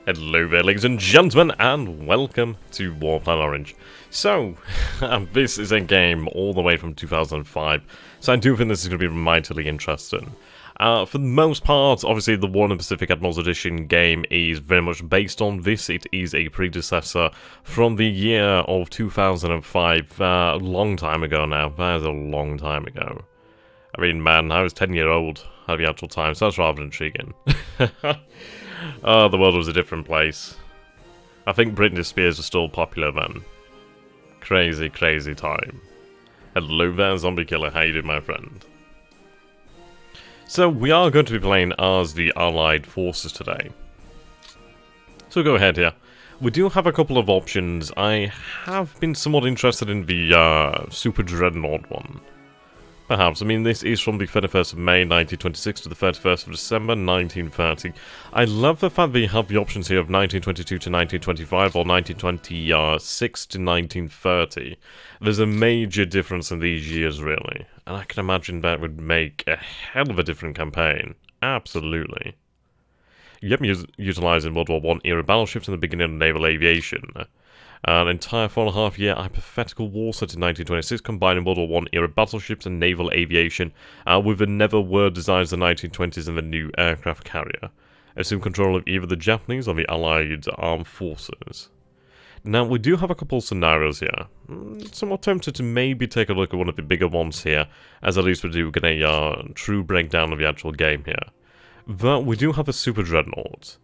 Hello there, ladies and gentlemen, and welcome to Warplan Orange. So, this is a game all the way from 2005, so I do think this is going to be mightily interesting. For the most part, obviously the War in the Pacific Admirals Edition game is very much based on this. It is a predecessor from the year of 2005, a long time ago now. That is a long time ago. I mean, man, I was 10-year-old at the actual time, so that's rather intriguing. Oh, the world was a different place. I think Britney Spears was still popular then. Crazy, crazy time. Hello there, Zombie Killer. How you doing, my friend? So, we are going to be playing as the Allied forces today. So, go ahead here. We do have a couple of options. I have been somewhat interested in the Super Dreadnought one. Perhaps. I mean, this is from the 31st of May 1926 to the 31st of December 1930. I love the fact that you have the options here of 1922 to 1925 or 1926 to 1930. There's a major difference in these years, really. And I can imagine that would make a hell of a different campaign. Absolutely. Yep, utilising World War I era battleships in the beginning of naval aviation. An entire 4.5-year hypothetical war set in 1926, combining World War I era battleships and naval aviation, with the never-were designs of the 1920s and the new aircraft carrier. Assume control of either the Japanese or the Allied armed forces. Now, we do have a couple of scenarios here. Somewhat tempted to maybe take a look at one of the bigger ones here, as at least we do get a true breakdown of the actual game here. But we do have a Super Dreadnought.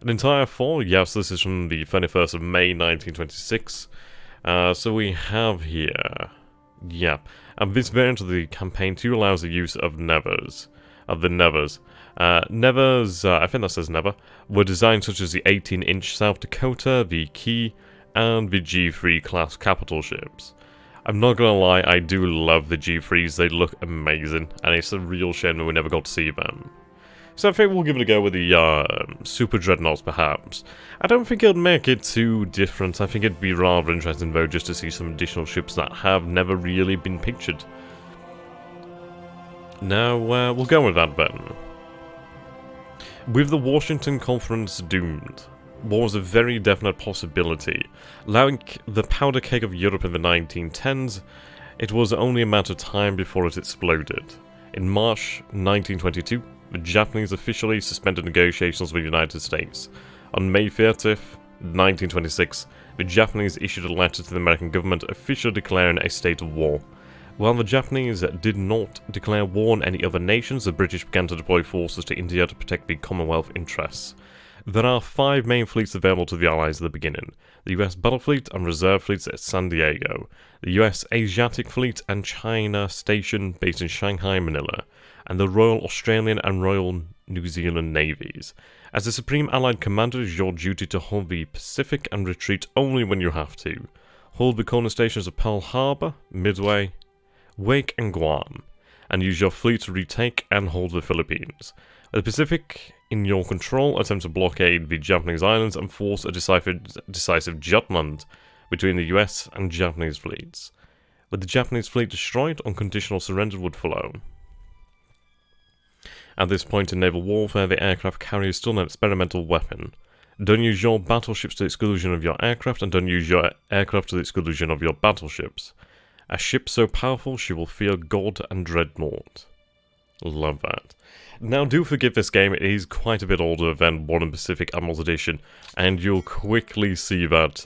An entire 4, yes, this is from the 31st of May 1926. So we have here, yeah, and this variant of the campaign 2 allows the use of Nevers. Nevers, I think that says Never, were designed such as the 18-inch South Dakota, the Key, and the G3 class capital ships. I'm not gonna lie, I do love the G3s, they look amazing, and it's a real shame that we never got to see them. So I think we'll give it a go with the Super Dreadnoughts, perhaps. I don't think it'll make it too different. I think it'd be rather interesting, though, just to see some additional ships that have never really been pictured. Now, we'll go with that, then. With the Washington Conference doomed, war was a very definite possibility. Like the powder keg of Europe in the 1910s, it was only a matter of time before it exploded. In March 1922, the Japanese officially suspended negotiations with the United States. On May 30th, 1926, the Japanese issued a letter to the American government officially declaring a state of war. While the Japanese did not declare war on any other nations, the British began to deploy forces to India to protect the Commonwealth interests. There are 5 main fleets available to the Allies at the beginning: the US Battle Fleet and Reserve Fleets at San Diego, the US Asiatic Fleet and China Station based in Shanghai, Manila, and the Royal Australian and Royal New Zealand Navies. As the Supreme Allied Commander, it is your duty to hold the Pacific and retreat only when you have to. Hold the corner stations of Pearl Harbor, Midway, Wake and Guam, and use your fleet to retake and hold the Philippines. The Pacific in your control, attempt to blockade the Japanese islands and force a decisive judgment between the US and Japanese fleets. With the Japanese fleet destroyed, unconditional surrender would follow. At this point in naval warfare, the aircraft carrier is still an experimental weapon. Don't use your battleships to the exclusion of your aircraft, and don't use your aircraft to the exclusion of your battleships. A ship so powerful, she will fear God and Dreadnought. Love that. Now, do forgive this game, it is quite a bit older than War in the Pacific Admirals Edition, and you'll quickly see that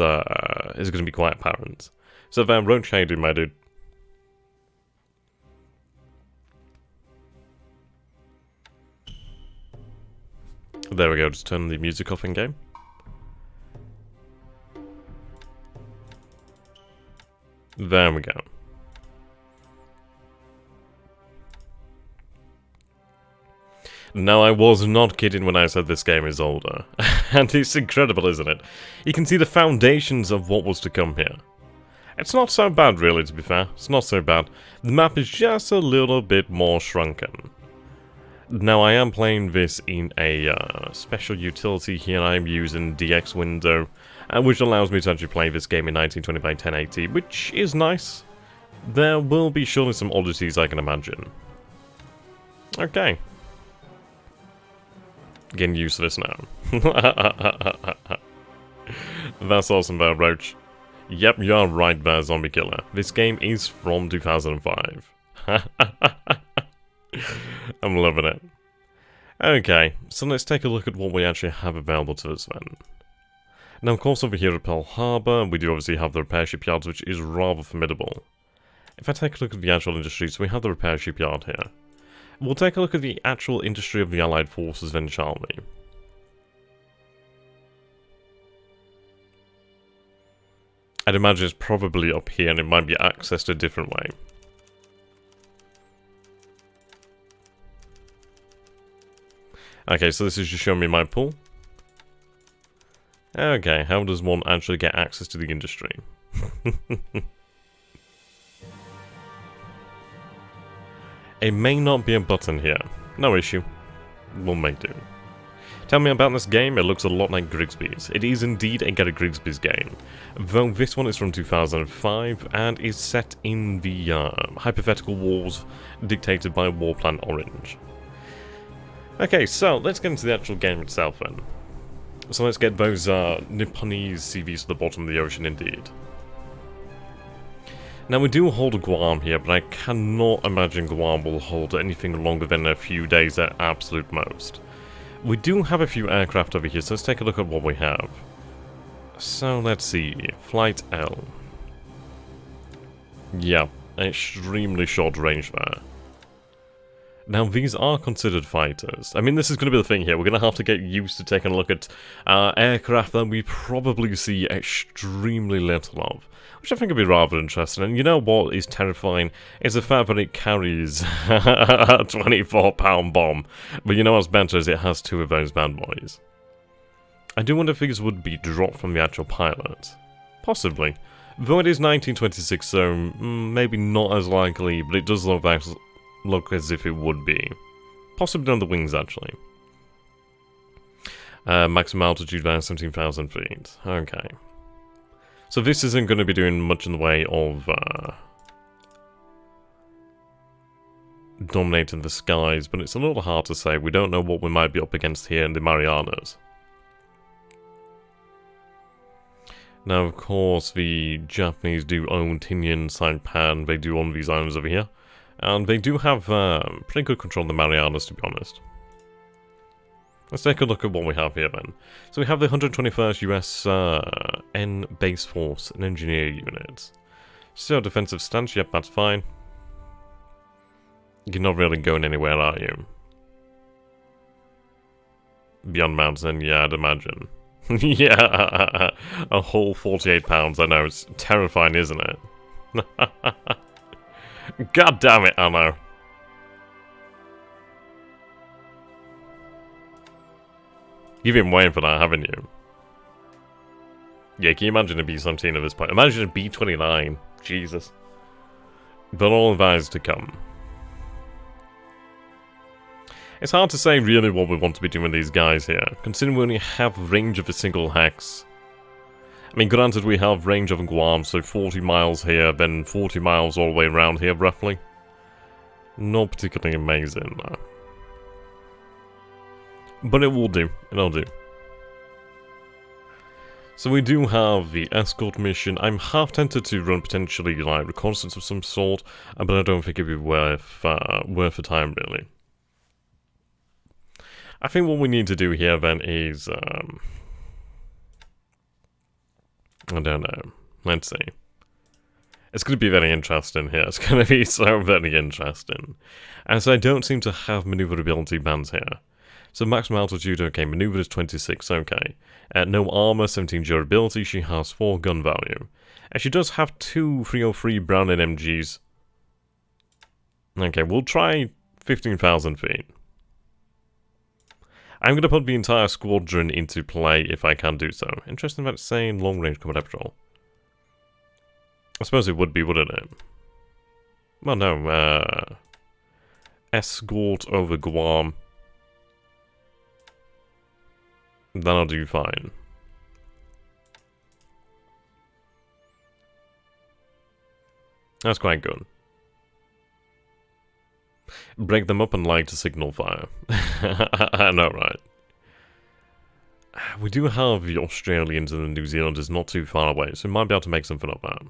it's going to be quite apparent. So, Van Roach, how you doing, my dude? There we go, just turn the music off in game. There we go. Now, I was not kidding when I said this game is older. And it's incredible, isn't it? You can see the foundations of what was to come here. It's not so bad, really, to be fair. It's not so bad. The map is just a little bit more shrunken. Now, I am playing this in a special utility here. I'm using DX window, which allows me to actually play this game in 1920 by 1080, which is nice. There will be surely some oddities, I can imagine. Okay. Getting used to this now. That's awesome there, Roach. Yep, you're right there, Zombie Killer. This game is from 2005. I'm loving it. Okay, so let's take a look at what we actually have available to us then. Now, of course, over here at Pearl Harbor, we do obviously have the repair shipyards, which is rather formidable. If I take a look at the actual industries, so we have the repair shipyard here. We'll take a look at the actual industry of the Allied forces then, shall we? I'd imagine it's probably up here and it might be accessed a different way. Okay, so this is just showing me my pool. Okay, how does one actually get access to the industry? It may not be a button here. No issue. We'll make do. Tell me about this game. It looks a lot like Grigsby's. It is indeed a Get a Grigsby's game. Though this one is from 2005 and is set in the hypothetical wars dictated by War Plan Orange. Okay, so let's get into the actual game itself then. So let's get those Nipponese CVs to the bottom of the ocean indeed. Now we do hold Guam here, but I cannot imagine Guam will hold anything longer than a few days at absolute most. We do have a few aircraft over here, so let's take a look at what we have. So let's see, Flight L. Yeah, extremely short range there. Now, these are considered fighters. I mean, this is going to be the thing here. We're going to have to get used to taking a look at aircraft that we probably see extremely little of, which I think would be rather interesting. And you know what is terrifying? Is the fact that it carries a 24-pound bomb. But you know what's better is it has two of those bad boys. I do wonder if these would be dropped from the actual pilot. Possibly. Though it is 1926, so maybe not as likely, but it does look as if it would be. Possibly on the wings, actually. Maximum altitude around 17,000 feet. Okay. So this isn't going to be doing much in the way of dominating the skies, but it's a little hard to say. We don't know what we might be up against here in the Marianas. Now, of course, the Japanese do own Tinian, Saipan. They do own these islands over here. And they do have pretty good control of the Marianas, to be honest. Let's take a look at what we have here, then. So we have the 121st US N Base Force and Engineer Units. So, defensive stance, yep, that's fine. You're not really going anywhere, are you? Beyond mountain, yeah, I'd imagine. Yeah, a whole 48 pounds, I know, it's terrifying, isn't it? God damn it, Anno. You've been waiting for that, haven't you? Yeah, can you imagine a B-17 at this point? Imagine a B-29. Jesus. But all of that is to come. It's hard to say really what we want to be doing with these guys here, considering we only have range of a single hex. I mean, granted we have range of Guam, so 40 miles here, then 40 miles all the way around here, roughly. Not particularly amazing, though. But it will do. It'll do. So we do have the escort mission. I'm half tempted to run potentially, like, reconnaissance of some sort, but I don't think it'd be worth the time, really. I think what we need to do here, then, is, I don't know. Let's see. It's going to be very interesting here. It's going to be so very interesting. As I don't seem to have maneuverability bands here. So maximum altitude, okay, maneuver is 26, okay. No armor, 17 durability, she has 4 gun value. And she does have 2 303 Brown NMGs. Okay, we'll try 15,000 feet. I'm going to put the entire squadron into play if I can do so. Interesting that it's saying long-range combat patrol. I suppose it would be, wouldn't it? Well, no. Escort over Guam. That'll do fine. That's quite good. Break them up and light to signal fire. I know, right? We do have the Australians and the New Zealanders not too far away, so we might be able to make something of that.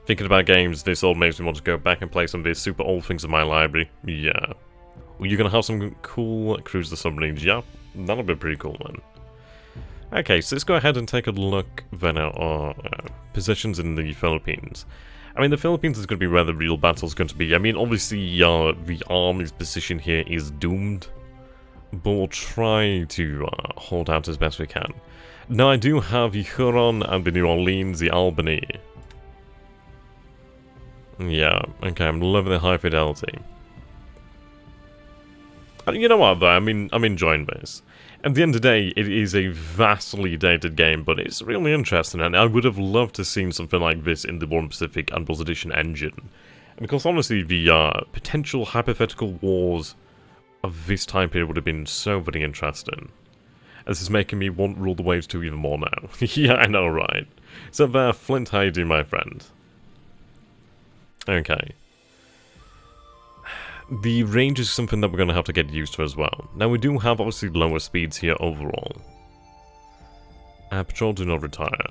Thinking about games, this all makes me want to go back and play some of these super old things in my library. Yeah. Well, you're gonna have some cool cruiser submarines. Yeah, that'll be pretty cool, man. Okay, so let's go ahead and take a look then at our positions in the Philippines. I mean, the Philippines is going to be where the real battle's going to be. I mean, obviously, the army's position here is doomed, but we'll try to hold out as best we can. Now, I do have the Huron and the New Orleans, the Albany. Yeah, okay, I'm loving the high fidelity. You know what, though, I mean, I'm enjoying this. At the end of the day, it is a vastly dated game, but it's really interesting, and I would have loved to have seen something like this in the War Pacific and Blood Edition engine. Because honestly, the potential hypothetical wars of this time period would have been so very interesting. This is making me want Rule the Waves 2 even more now. Yeah, I know, right? So Flint, how you doing, my friend? Okay. The range is something that we're going to have to get used to as well. Now, we do have obviously lower speeds here overall. Patrol do not retire.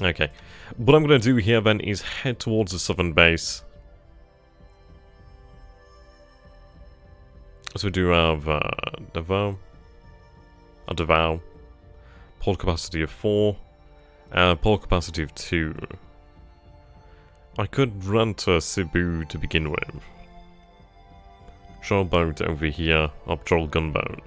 Okay. What I'm going to do here then is head towards the southern base. So we do have Naval. Port capacity of 4. Port capacity of 2. I could run to Cebu to begin with. Patrol boat over here, or patrol gunboat.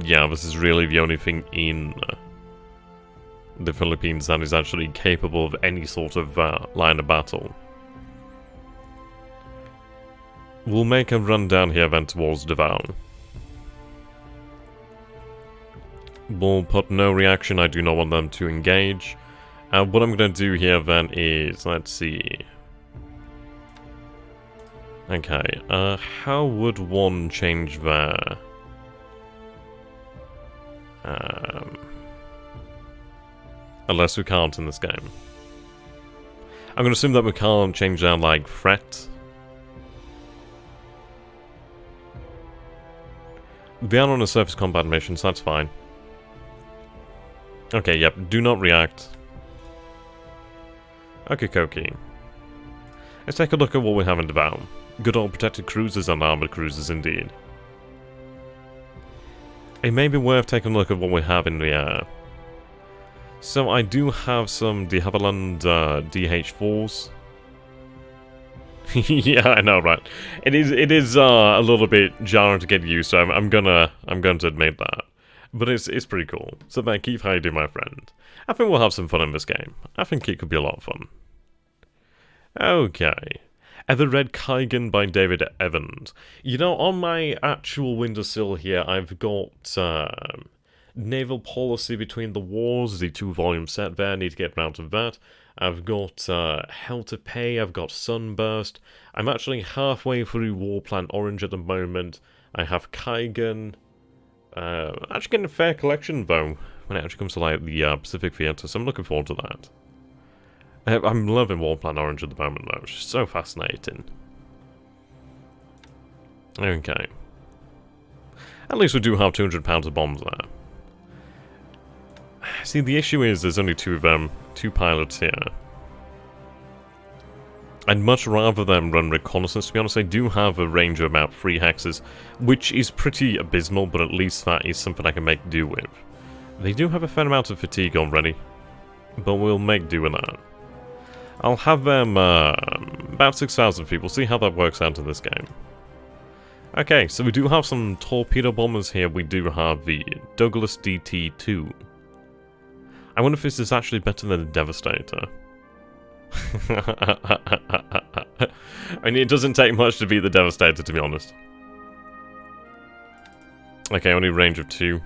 Yeah, this is really the only thing in the Philippines that is actually capable of any sort of line of battle. We'll make a run down here then towards Naval. We'll put no reaction, I do not want them to engage. What I'm going to do here then is, let's see. Okay, how would one change there? Unless we can't in this game. I'm going to assume that we can't change down, like, threat. They are on a surface combat mission, so that's fine. Okay, yep, do not react. Okay, Koki. Let's take a look at what we have in Naval. Good old protected cruisers and armored cruisers indeed. It may be worth taking a look at what we have in the air. So I do have some de Havilland DH4s. Yeah, I know, right? It is a little bit jarring to get used to. I'm going to admit that. But it's pretty cool. So then, Keith, how you doing, my friend? I think we'll have some fun in this game. I think it could be a lot of fun. Okay. The Red Kaigan by David Evans. You know, on my actual windowsill here, I've got Naval Policy Between the Wars, the 2-volume set there. Need to get around to that. I've got Hell to Pay. I've got Sunburst. I'm actually halfway through War Plan Orange at the moment. I have Kaigan. Actually getting a fair collection, though, when it actually comes to, like, the Pacific Theatre, so I'm looking forward to that. I'm loving War Plan Orange at the moment, though. It's just so fascinating. Okay. At least we do have 200 pounds of bombs there. See, the issue is there's only 2 of them, 2 pilots here. I'd much rather them run reconnaissance, to be honest. They do have a range of about 3 hexes, which is pretty abysmal, but at least that is something I can make do with. They do have a fair amount of fatigue already, but we'll make do with that. I'll have them about 6,000 people, see how that works out in this game. Okay, so we do have some torpedo bombers here. We do have the Douglas DT-2. I wonder if this is actually better than the Devastator. I mean, it doesn't take much to beat the Devastator, to be honest. Okay, only range of 2.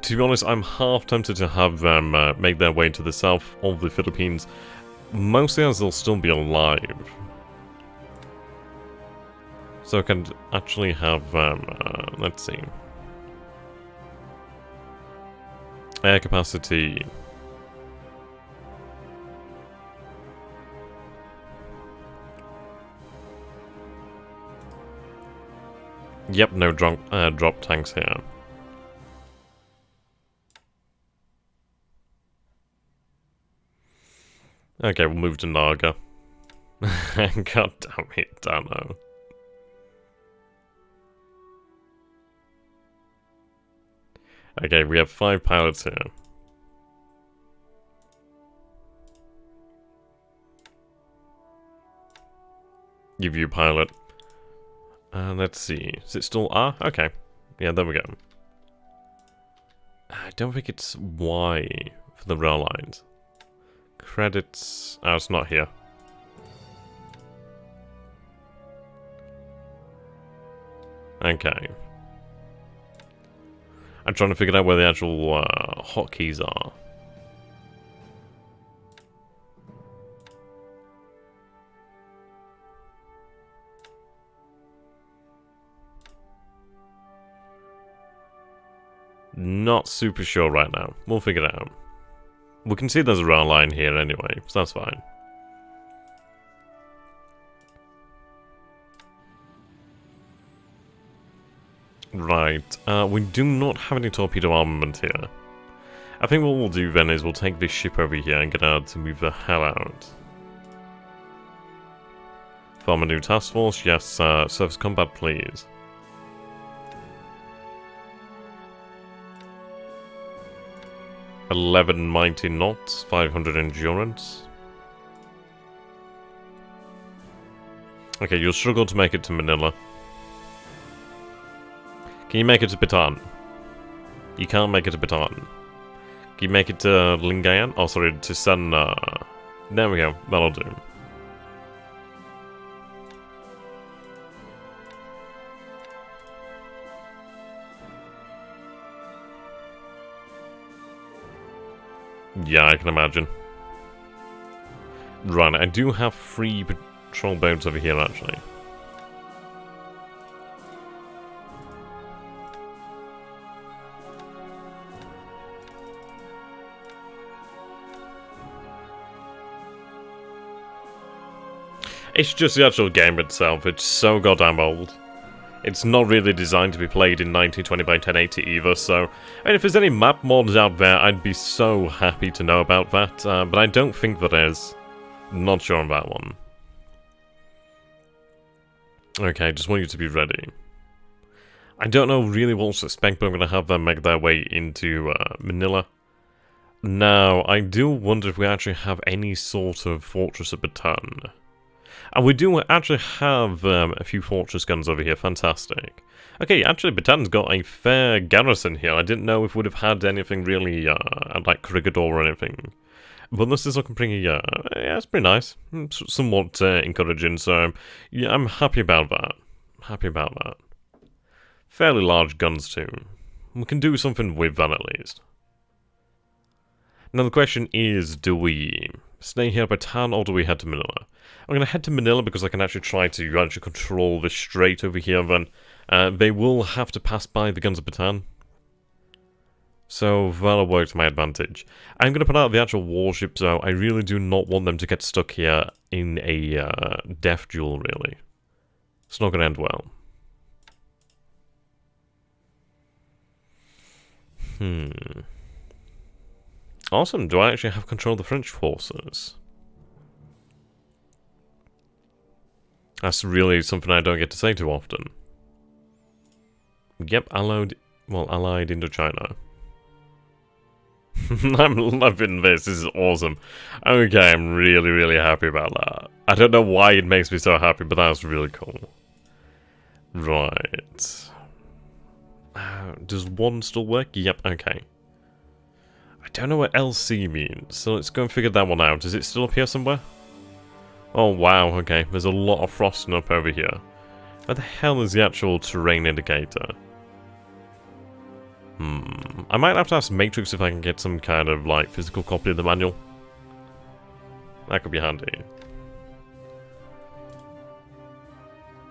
To be honest, I'm half tempted to have them make their way to the south of the Philippines, mostly as they'll still be alive. So I can actually have, let's see. Air capacity. Yep, no drop tanks here. Okay, we'll move to Naga. God damn it, Dano. Okay, we have 5 pilots here. Give you pilot. Let's see. Is it still R? Okay. Yeah, there we go. I don't think it's Y for the rail lines. Credits. Oh, it's not here. Okay. I'm trying to figure out where the actual hotkeys are. Not super sure right now. We'll figure it out. We can see there's a rail line here anyway, so that's fine. Right, we do not have any torpedo armament here. I think what we'll do then is we'll take this ship over here and get out to move the hell out. Form a new task force, yes, surface combat please. $11 mighty knots, 500 endurance. Okay, you'll struggle to make it to Manila. Can you make it to Bataan? You can't make it to Bataan. Can you make it to Lingayen? Oh, sorry, to San... There we go, that'll do. Yeah, I can imagine. Right, I do have 3 patrol boats over here, actually. It's just the actual game itself, it's so goddamn old. It's not really designed to be played in 1920 by 1080 either, so... I mean, if there's any map mods out there, I'd be so happy to know about that, but I don't think there is. Not sure on that one. Okay, just want you to be ready. I don't know really what to expect, but I'm going to have them make their way into Manila. Now, I do wonder if we actually have any sort of fortress at Bataan. And we do actually have a few fortress guns over here, fantastic. Okay, actually Bataan's got a fair garrison here. I didn't know if we'd have had anything really, like Corregidor or anything. But this is looking pretty, yeah, it's pretty nice. Somewhat encouraging, so yeah, I'm happy about that. Happy about that. Fairly large guns too. We can do something with that at least. Now the question is, do we stay here at Bataan or do we head to Manila? I'm going to head to Manila because I can actually try to control this strait over here, then they will have to pass by the guns of Bataan. So that'll work to my advantage. I'm going to put out the actual warship, so I really do not want them to get stuck here in a death duel, really. It's not going to end well. Awesome, do I actually have control of the French forces? That's really something I don't get to say too often. Yep, Allied Indochina. I'm loving this is awesome. Okay, I'm really, really happy about that. I don't know why it makes me so happy, but that's really cool. Right. Does 1 still work? Yep, okay. I don't know what LC means, so let's go and figure that one out. Is it still up here somewhere? Oh wow, okay. There's a lot of frosting up over here. Where the hell is the actual terrain indicator? I might have to ask Matrix if I can get some kind of, like, physical copy of the manual. That could be handy.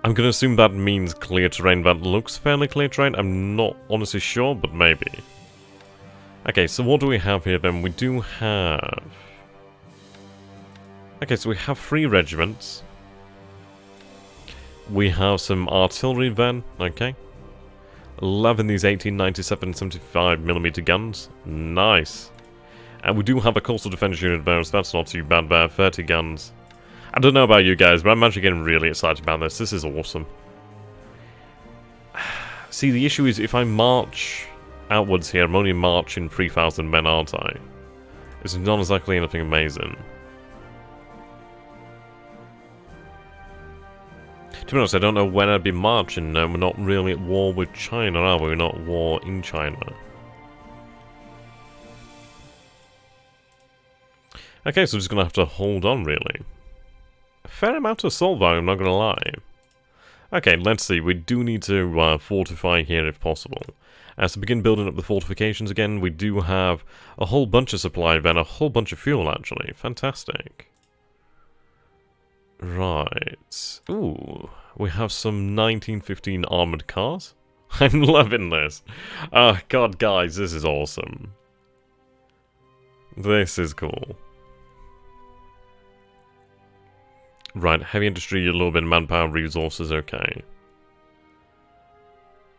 I'm gonna assume that means clear terrain. That looks fairly clear terrain. I'm not honestly sure, but maybe. Okay, so what do we have here then? We do have... Okay, so we have 3 regiments. We have some artillery then, okay. 11 these 1897 75mm guns. Nice. And we do have a coastal defense unit there, so that's not too bad there. 30 guns. I don't know about you guys, but I'm actually getting really excited about this. This is awesome. See, the issue is if I march outwards here, I'm only marching 3,000 men, aren't I? It's not exactly anything amazing. To be honest, I don't know when I'd be marching. We're not really at war with China, are we? We're not at war in China. Okay, so we're just going to have to hold on, really. A fair amount of assault value, I'm not going to lie. Okay, let's see. We do need to fortify here if possible. As to begin building up the fortifications again, we do have a whole bunch of supply then, a whole bunch of fuel, actually. Fantastic. Right. Ooh, we have some 1915 armoured cars. I'm loving this. Oh, God, guys, this is awesome. This is cool. Right, heavy industry, a little bit of manpower, resources, okay.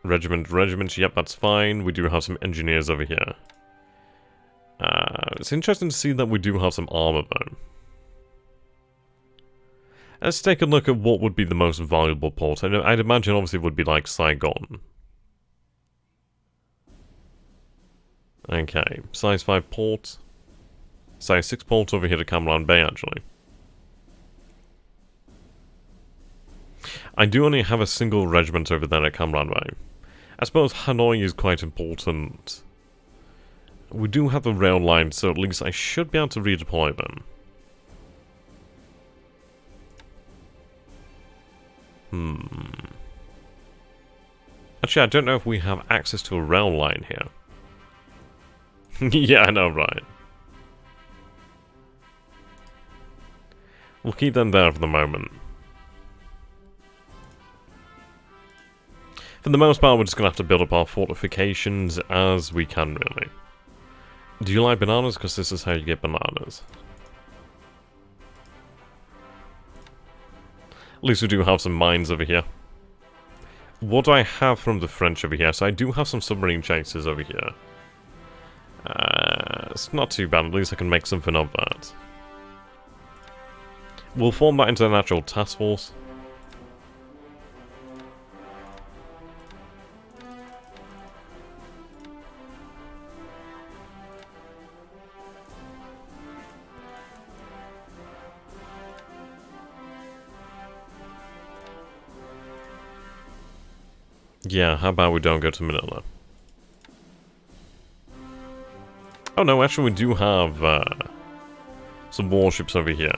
Regiments, yep, that's fine. We do have some engineers over here. It's interesting to see that we do have some armor, though. Let's take a look at what would be the most valuable port. I'd imagine, obviously, it would be like Saigon. Okay, size 5 port. Size 6 port over here to Cumberland Bay, actually. I do only have a single regiment over there at Cumberland Bay. I suppose Hanoi is quite important. We do have the rail line, so at least I should be able to redeploy them. Actually, I don't know if we have access to a rail line here. Yeah, I know, right. We'll keep them there for the moment. For the most part, we're just going to have to build up our fortifications as we can, really. Do you like bananas? Because this is how you get bananas. At least we do have some mines over here. What do I have from the French over here? So I do have some submarine chasers over here. It's not too bad. At least I can make something of that. We'll form that into an actual task force. Yeah, how about we don't go to Manila? Oh no, actually we do have some warships over here.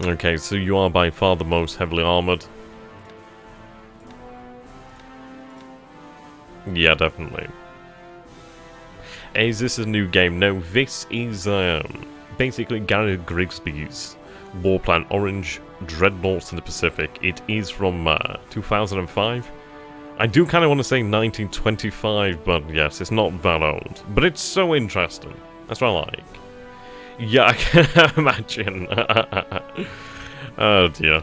Okay, so you are by far the most heavily armoured. Yeah, definitely. Is this a new game? No, this is basically Gary Grigsby's Warplan Orange, Dreadnoughts in the Pacific. It is from 2005. I do kind of want to say 1925, but yes, it's not that old. But it's so interesting. That's what I like. Yeah, I can imagine. Oh dear.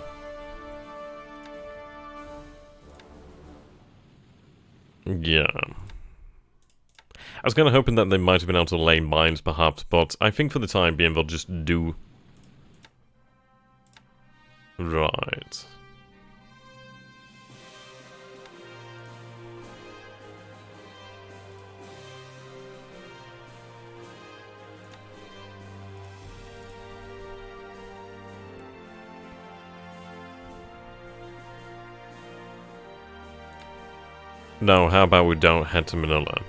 Yeah. I was kind of hoping that they might have been able to lay mines, perhaps, but I think for the time being they'll just do. Right. No, how about we don't head to Manila?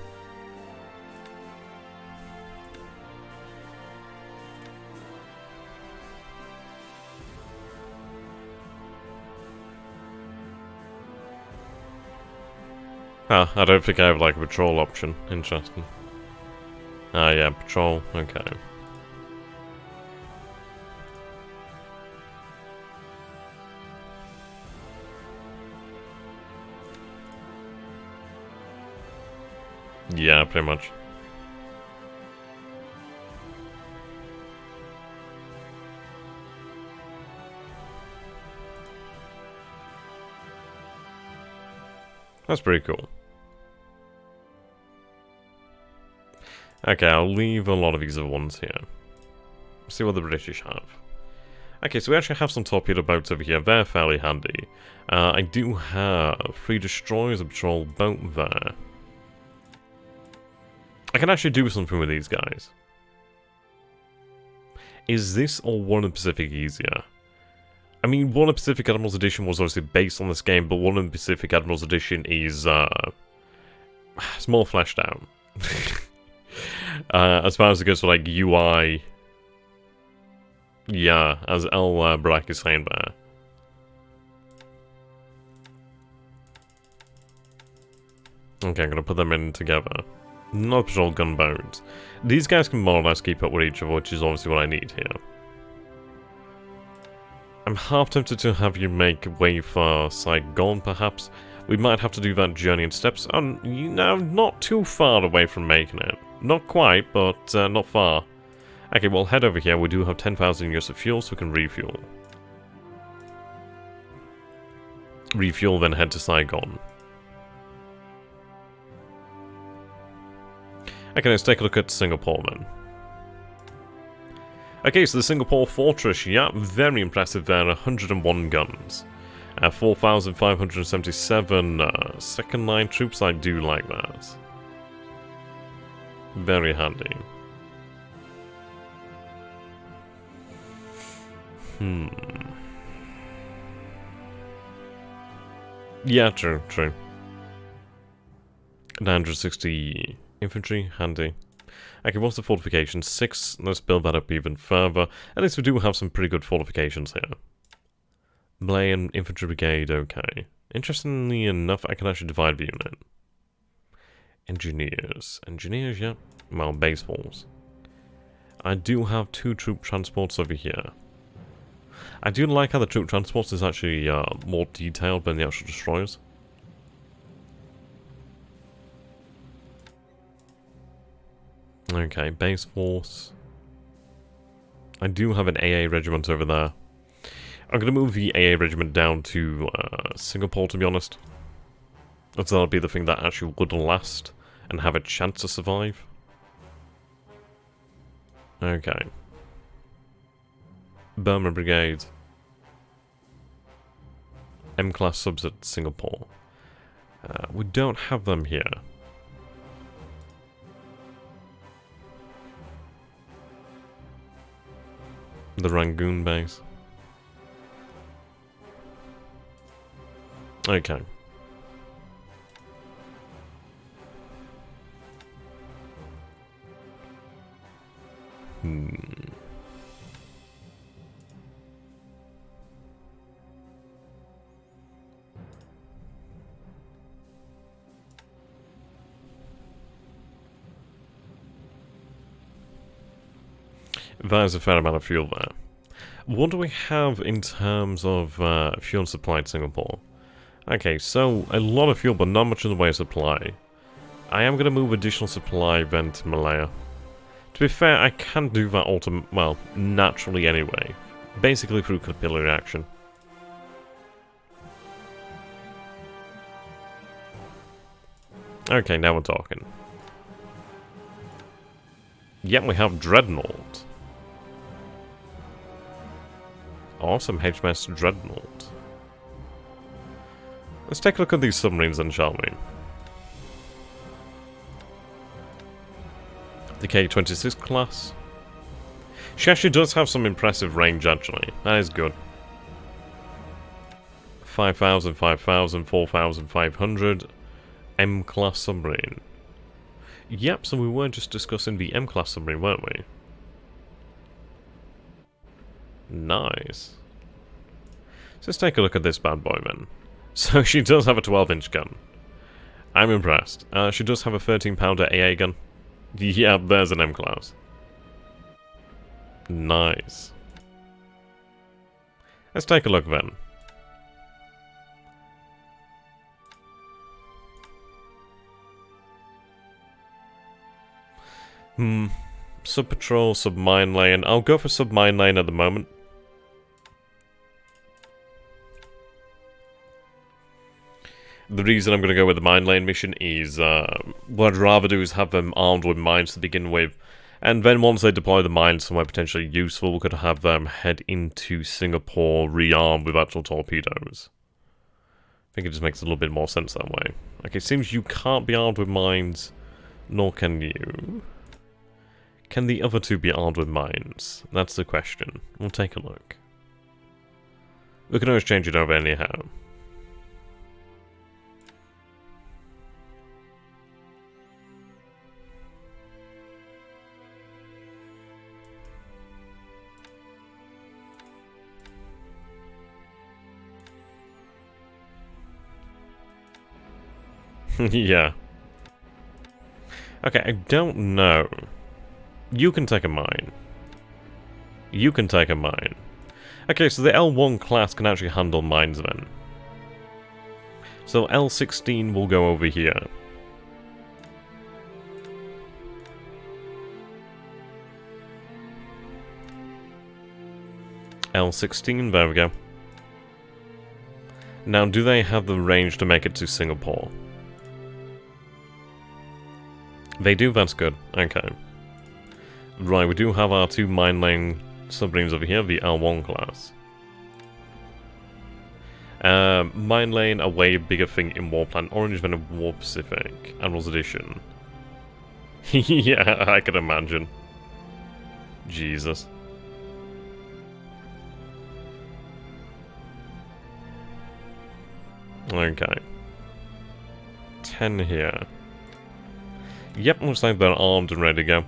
Ah, I don't think I have like a patrol option. Interesting. Ah, yeah, patrol. Okay. Yeah, pretty much. That's pretty cool. Okay, I'll leave a lot of these other ones here. See what the British have. Okay, so we actually have some torpedo boats over here. They're fairly handy. I do have 3 destroyers, a patrol boat there. I can actually do something with these guys. Is this or War in the Pacific easier? I mean, War in the Pacific Admirals Edition was obviously based on this game, but War in the Pacific Admirals Edition is, it's more fleshed out. As far as it goes for, like, UI... Yeah, as El Brack is saying there. Okay, I'm gonna put them in together. Not patrol gunboats. These guys can more or less keep up with each other, which is obviously what I need here. I'm half tempted to have you make way for Saigon, perhaps. We might have to do that journey in steps. You know, not too far away from making it. Not quite, but not far. Okay, well, head over here. We do have 10,000 units of fuel, so we can refuel. Refuel, then head to Saigon. Okay, let's take a look at Singapore, then. Okay, so the Singapore Fortress, yeah, very impressive there, 101 guns. 4,577 second line troops, I do like that. Very handy. Yeah, true. 960 infantry, handy. Okay, what's the fortification? 6. Let's build that up even further. At least we do have some pretty good fortifications here. Blaine Infantry Brigade, okay. Interestingly enough, I can actually divide the unit. Engineers, yeah. Well, base force. I do have 2 troop transports over here. I do like how the troop transports is actually more detailed than the actual destroyers. Okay, base force. I do have an AA regiment over there. I'm going to move the AA regiment down to Singapore, to be honest. That'll be the thing that actually would last and have a chance to survive. Okay. Burma Brigade. M-class subs at Singapore. We don't have them here. The Rangoon base. Okay. That is a fair amount of fuel there. What do we have in terms of fuel supply in Singapore? Okay, so a lot of fuel, but not much in the way of supply. I am going to move additional supply then to Malaya. To be fair, I can do that well, naturally anyway. Basically through capillary action. Okay, now we're talking. Yep, we have Dreadnought. Awesome HMS Dreadnought. Let's take a look at these submarines then, shall we? The K-26 class. She actually does have some impressive range, actually. That is good. 5,000, 5,000, 4,500. M-class submarine. Yep, so we were just discussing the M-class submarine, weren't we? Nice. So let's take a look at this bad boy then. So she does have a 12-inch gun. I'm impressed. She does have a 13-pounder AA gun. Yeah, there's an M-class. Nice. Let's take a look then. Sub-patrol, sub-mine lane. I'll go for sub-mine lane at the moment. The reason I'm going to go with the mine lane mission is, what I'd rather do is have them armed with mines to begin with. And then once they deploy the mines somewhere potentially useful, we could have them head into Singapore rearmed with actual torpedoes. I think it just makes a little bit more sense that way. Okay, it seems you can't be armed with mines, nor can you. Can the other two be armed with mines? That's the question. We'll take a look. We can always change it over anyhow. Yeah. Okay, I don't know. You can take a mine. You can take a mine. Okay, so the L1 class can actually handle mines then. So L16 will go over here. L16, there we go. Now, do they have the range to make it to Singapore? They do, that's good. Okay. Right, we do have our two mine lane submarines over here, the L1 class. Mine lane, a way bigger thing in Warplan Orange than a War Pacific. Admiral's Edition. Yeah, I can imagine. Jesus. Okay. 10 here. Yep, looks like they're armed and ready to go.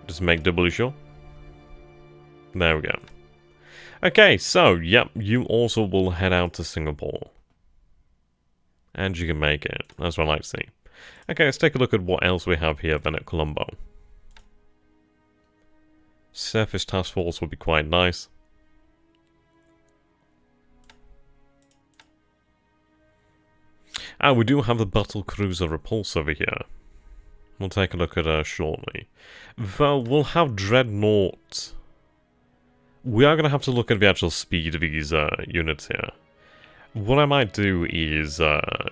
Just make doubly sure. There we go. Okay, so, yep, you also will head out to Singapore. And you can make it. That's what I like to see. Okay, let's take a look at what else we have here then at Colombo. Surface Task Force would be quite nice. We do have the battle cruiser Repulse over here. We'll take a look at her shortly. Though we'll have Dreadnoughts. We are going to have to look at the actual speed of these units here. What I might do is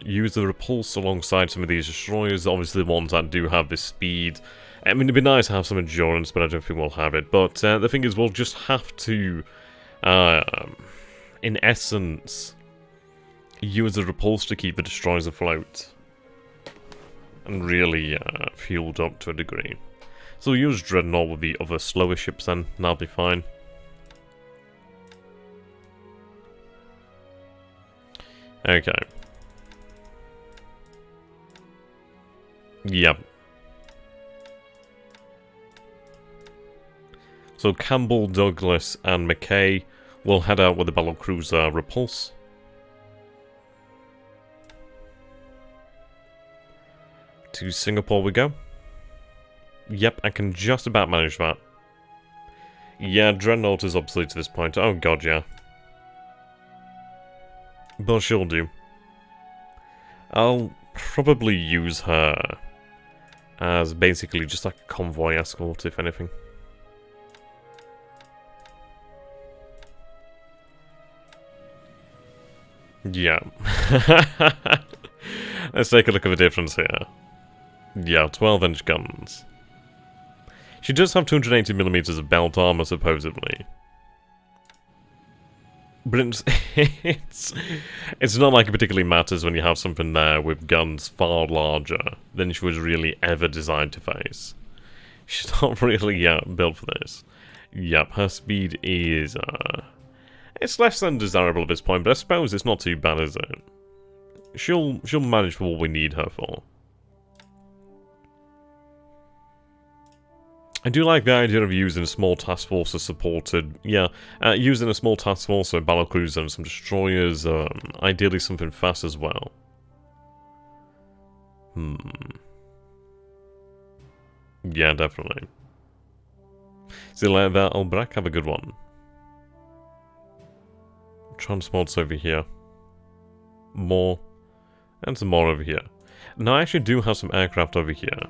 use the Repulse alongside some of these destroyers, obviously the ones that do have the speed. I mean, it'd be nice to have some endurance, but I don't think we'll have it. But the thing is, we'll just have to, in essence, use the Repulse to keep the destroyers afloat. And really fueled up to a degree. So we'll use Dreadnought with the other slower ships then, and that'll be fine. Okay. Yep. So Campbell, Douglas, and McKay will head out with the battlecruiser Repulse. To Singapore we go. Yep, I can just about manage that. Yeah, Dreadnought is obsolete to this point. Oh god, yeah. But she'll do. I'll probably use her as basically just like a convoy escort, if anything. Yeah. Let's take a look at the difference here. Yeah, 12-inch guns. She does have 280mm of belt armor, supposedly. But it's not like it particularly matters when you have something there with guns far larger than she was really ever designed to face. She's not really built for this. Yep, her speed is... it's less than desirable at this point, but I suppose it's not too bad, is it? She'll manage for what we need her for. I do like the idea of using a small task force as supported, using a small task force, so a battlecruiser and some destroyers, ideally something fast as well. Yeah, definitely. See you later there, Albrecht. Have a good one. Transports over here. More. And some more over here. Now, I actually do have some aircraft over here.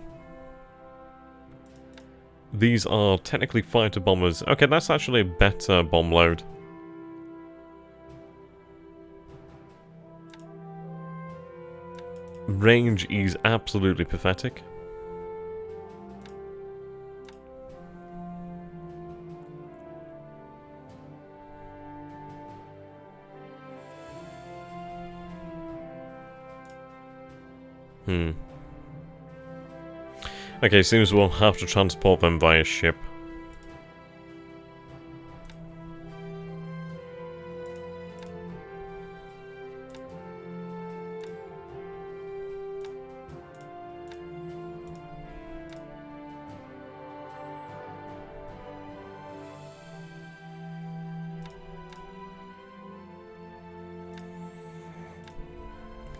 These are technically fighter bombers. Okay, that's actually a better bomb load. Range is absolutely pathetic. Okay, seems we'll have to transport them via ship.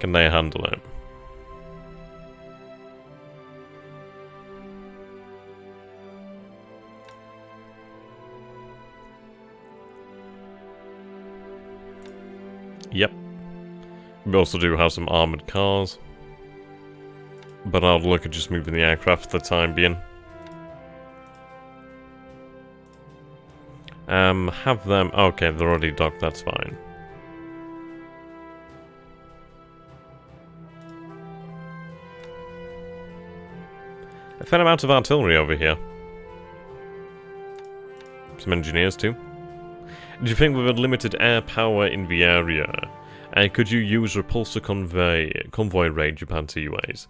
Can they handle it? Yep. We also do have some armoured cars. But I'll look at just moving the aircraft for the time being. Have them... Okay, they're already docked, that's fine. A fair amount of artillery over here. Some engineers too. Do you think with a limited air power in the area, could you use repulsor convoy raid Japan TUAs?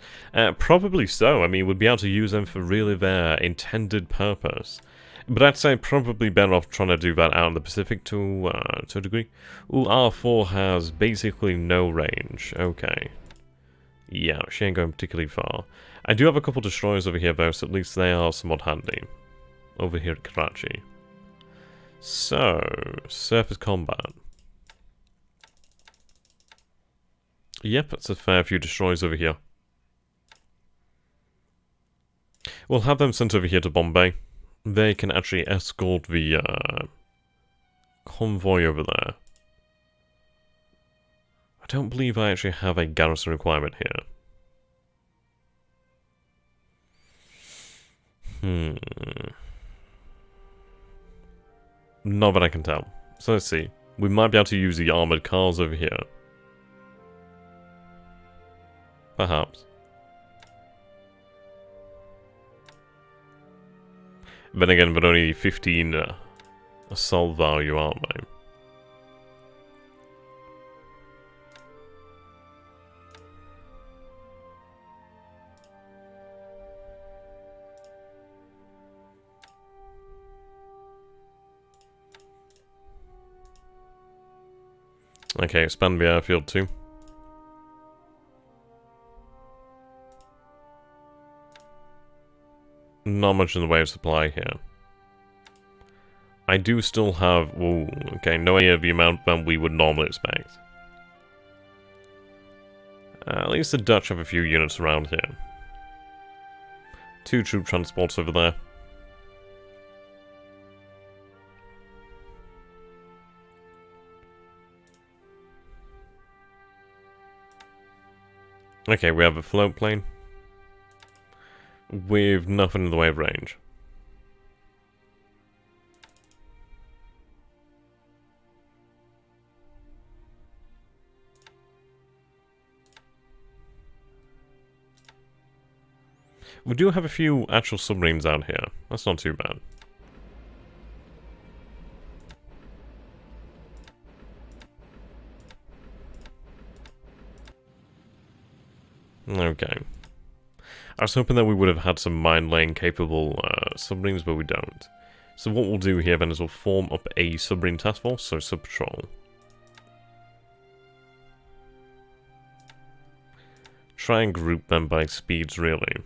Probably so. I mean, we'd be able to use them for really their intended purpose. But I'd say probably better off trying to do that out in the Pacific to a degree. Ooh, R4 has basically no range. Okay. Yeah, she ain't going particularly far. I do have a couple destroyers over here though, so at least they are somewhat handy. Over here at Karachi. So, surface combat. Yep, that's a fair few destroyers over here. We'll have them sent over here to Bombay. They can actually escort the convoy over there. I don't believe I actually have a garrison requirement here. Not that I can tell. So let's see. We might be able to use the armoured cars over here. Perhaps. Then again, but only 15 assault value, aren't they? Okay, expand the airfield too. Not much in the way of supply here. I do still have... Ooh, okay, no idea of the amount that we would normally expect. At least the Dutch have a few units around here. 2 troop transports over there. Okay, we have a float plane. With nothing in the way of range. We do have a few actual submarines out here. That's not too bad. Okay. I was hoping that we would have had some mine-laying capable submarines, but we don't. So what we'll do here then is we'll form up a submarine task force, so sub-patrol. Try and group them by speeds, really.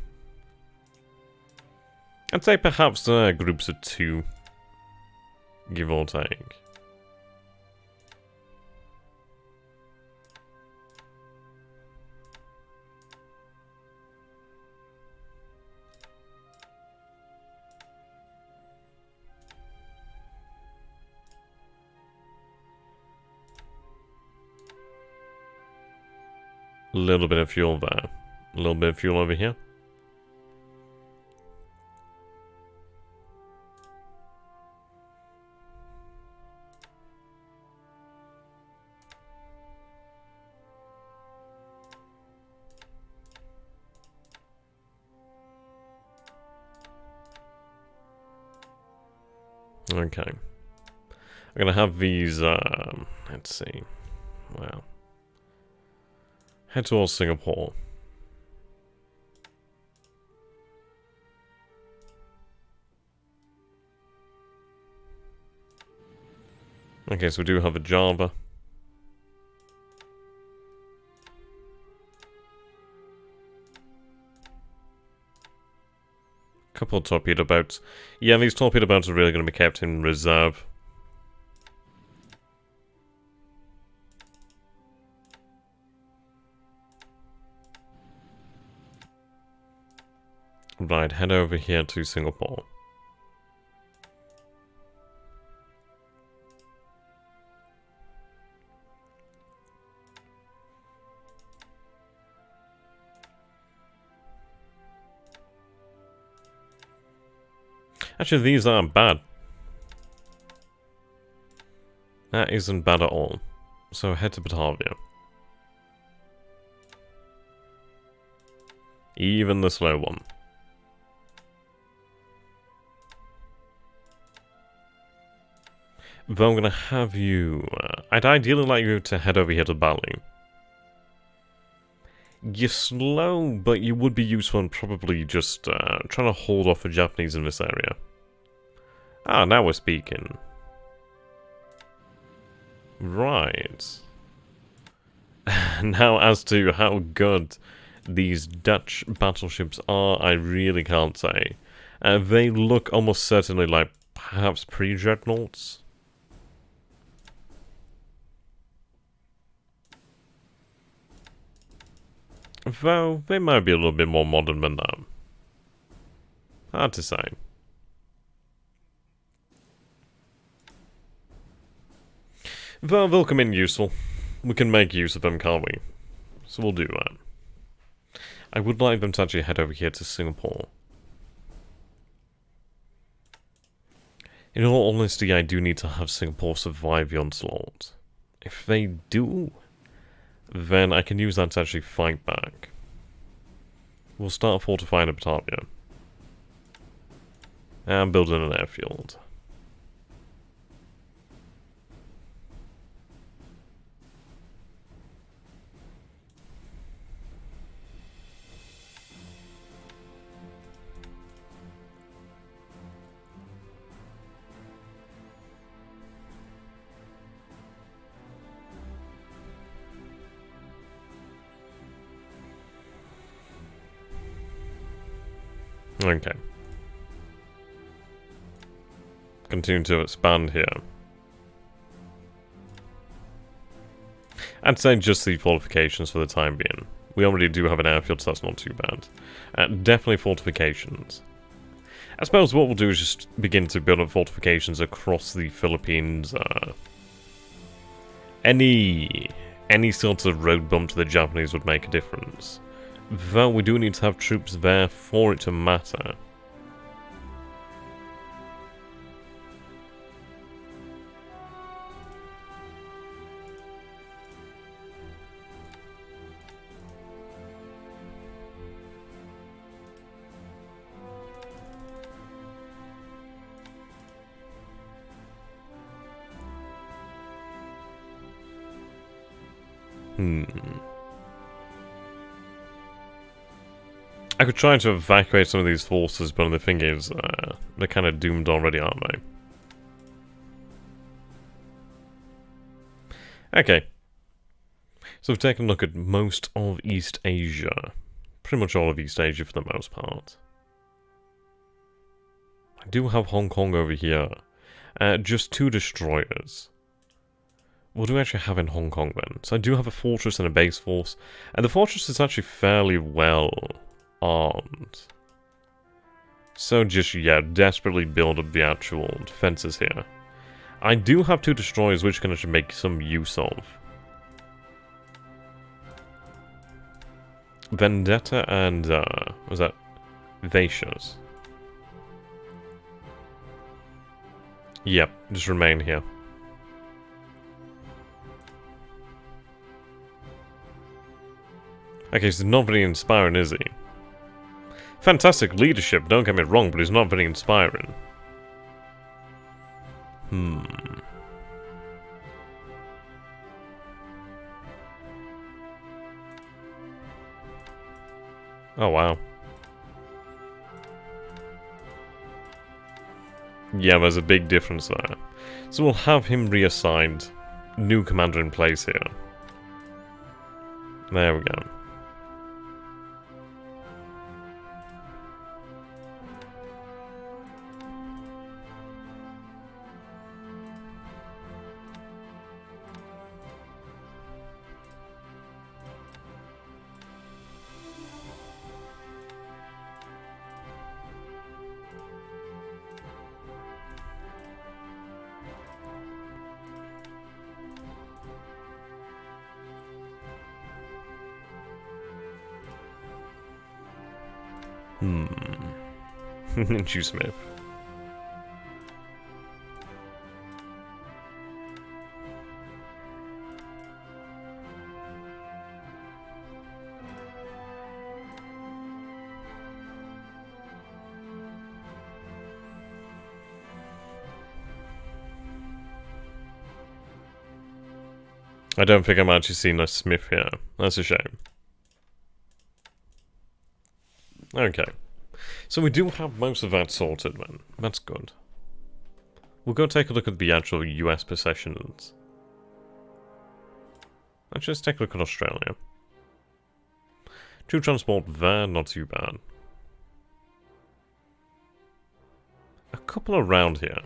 I'd say perhaps groups of 2, give or take. A little bit of fuel there. A little bit of fuel over here. Okay. I'm gonna have these, let's see. Well. Head towards Singapore. Okay, so we do have a Java. Couple of torpedo boats. Yeah, these torpedo boats are really going to be kept in reserve. Right, head over here to Singapore. Actually, these aren't bad. That isn't bad at all. So head to Batavia. Even the slow one. Though I'm going to have you... I'd ideally like you to head over here to Bali. You're slow, but you would be useful in probably just trying to hold off the Japanese in this area. Ah, now we're speaking. Right. Now, as to how good these Dutch battleships are, I really can't say. They look almost certainly like perhaps pre-Dreadnoughts. Though, they might be a little bit more modern than that. Hard to say. Though, they'll come in useful. We can make use of them, can't we? So we'll do that. I would like them to actually head over here to Singapore. In all honesty, I do need to have Singapore survive the onslaught. If they do... then I can use that to actually fight back. We'll start fortifying Batavia. And building an airfield. Okay. Continue to expand here. I'd say just the fortifications for the time being. We already do have an airfield, so that's not too bad. Definitely fortifications. I suppose what we'll do is just begin to build up fortifications across the Philippines. Any sort of road bump to the Japanese would make a difference. Though we do need to have troops there for it to matter. I could try to evacuate some of these forces, but the thing is, they're kind of doomed already, aren't they? Okay. So we've taken a look at most of East Asia. Pretty much all of East Asia for the most part. I do have Hong Kong over here. Just 2 destroyers. What do we actually have in Hong Kong then? So I do have a fortress and a base force. And the fortress is actually fairly well armed. So just, yeah, desperately build up the actual defenses here. I do have 2 destroyers which can actually make some use of. Vendetta and, was that Vacious? Yep, just remain here. Okay, so not very inspiring, is he? Fantastic leadership, don't get me wrong, but he's not very inspiring. Oh, wow. Yeah, there's a big difference there. So we'll have him reassigned. New commander in place here. There we go. Ninju Smith. I don't think I'm actually seeing a Smith here. That's a shame. Okay. So we do have most of that sorted, then. That's good. We'll go take a look at the actual US possessions. Let's just take a look at Australia. Troop transport there, not too bad. A couple around here.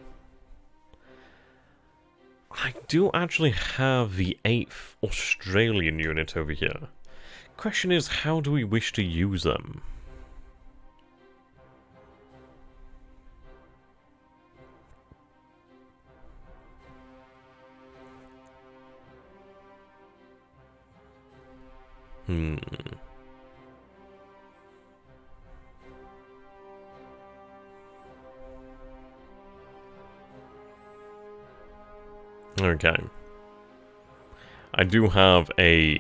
I do actually have the 8th Australian unit over here. Question is, how do we wish to use them? Okay. I do have a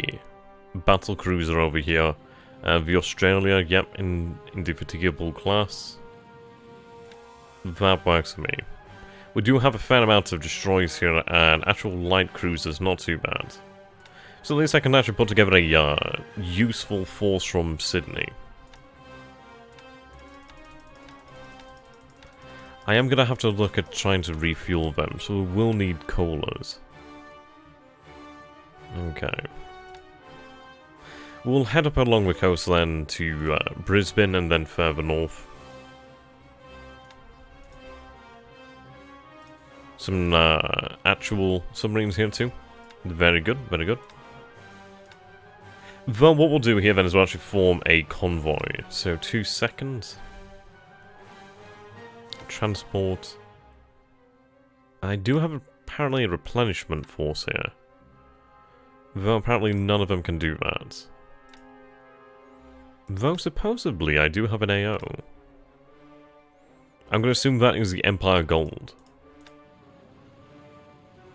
battle cruiser over here. The Australia, yep, in indefatigable class. That works for me. We do have a fair amount of destroyers here, and actual light cruisers, not too bad. So at least I can actually put together a useful force from Sydney. I am going to have to look at trying to refuel them, so we will need colas. Okay. We'll head up along the coast then to Brisbane and then further north. Some actual submarines here too. Very good, very good. Well, what we'll do here then is we'll actually form a convoy. So 2 seconds. Transport. I do have apparently a replenishment force here. Though apparently none of them can do that. Though supposedly I do have an AO. I'm going to assume that is the Empire Gold.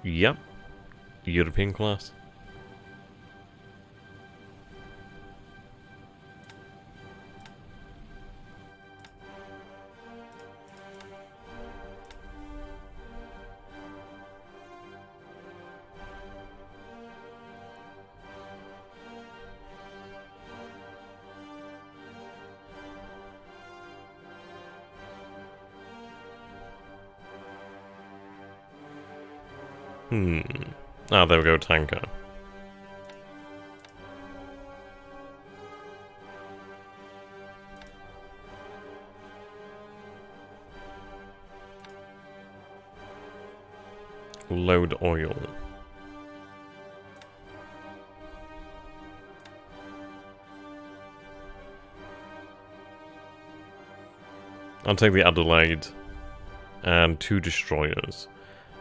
Yep. European class. Ah, there we go, tanker. Load oil. I'll take the Adelaide and 2 destroyers.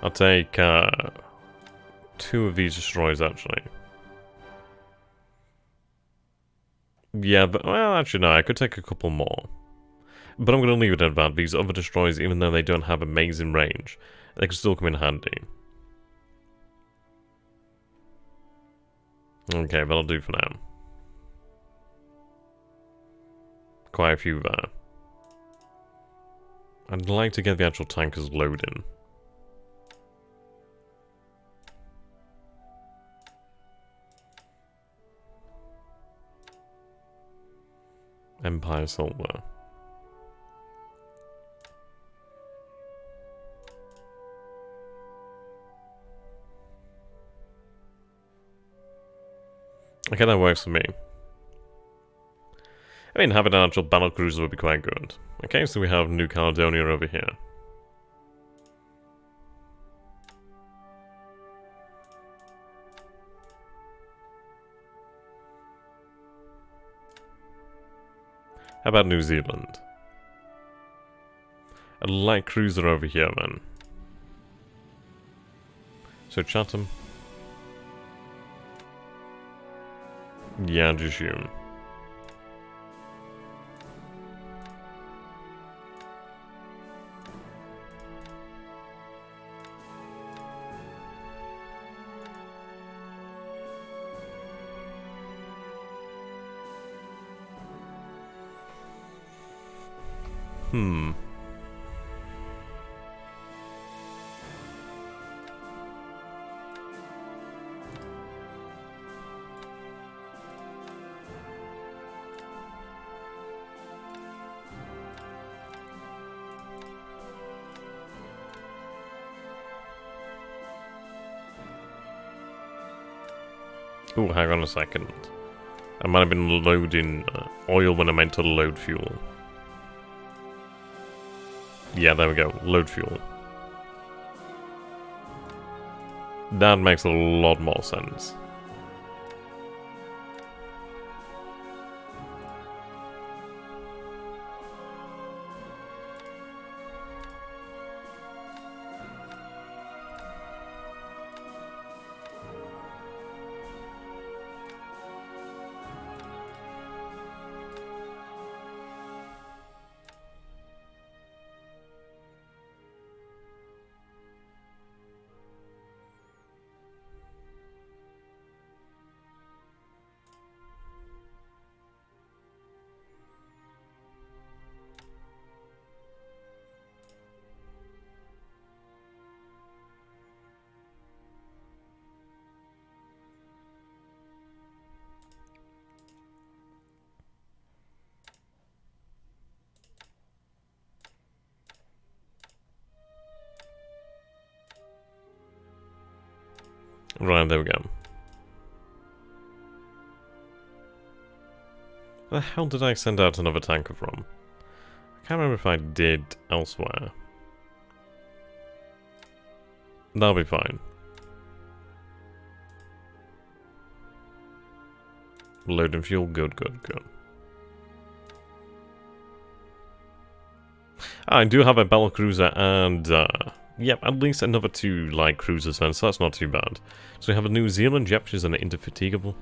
I'll take 2 of these destroyers actually. Yeah, but, well, actually no, I could take a couple more. But I'm going to leave it at that. These other destroyers, even though they don't have amazing range, they can still come in handy. Okay, that'll do for now. Quite a few there. I'd like to get the actual tankers loading. Empire Silver. Okay, that works for me. I mean, having an actual battlecruiser would be quite good. Okay, so we have New Caledonia over here. How about New Zealand? A light cruiser over here, man. So Chatham. Yeah, Jishum. Oh, hang on a second. I might have been loading oil when I meant to load fuel. Yeah, there we go. Load fuel. That makes a lot more sense. Right, there we go. Where the hell did I send out another tanker from? I can't remember if I did elsewhere. That'll be fine. Loading fuel, good, good, good. I do have a battlecruiser and, yep, at least another 2 light cruisers then, so that's not too bad. So we have a New Zealand, yep, which is an indefatigable.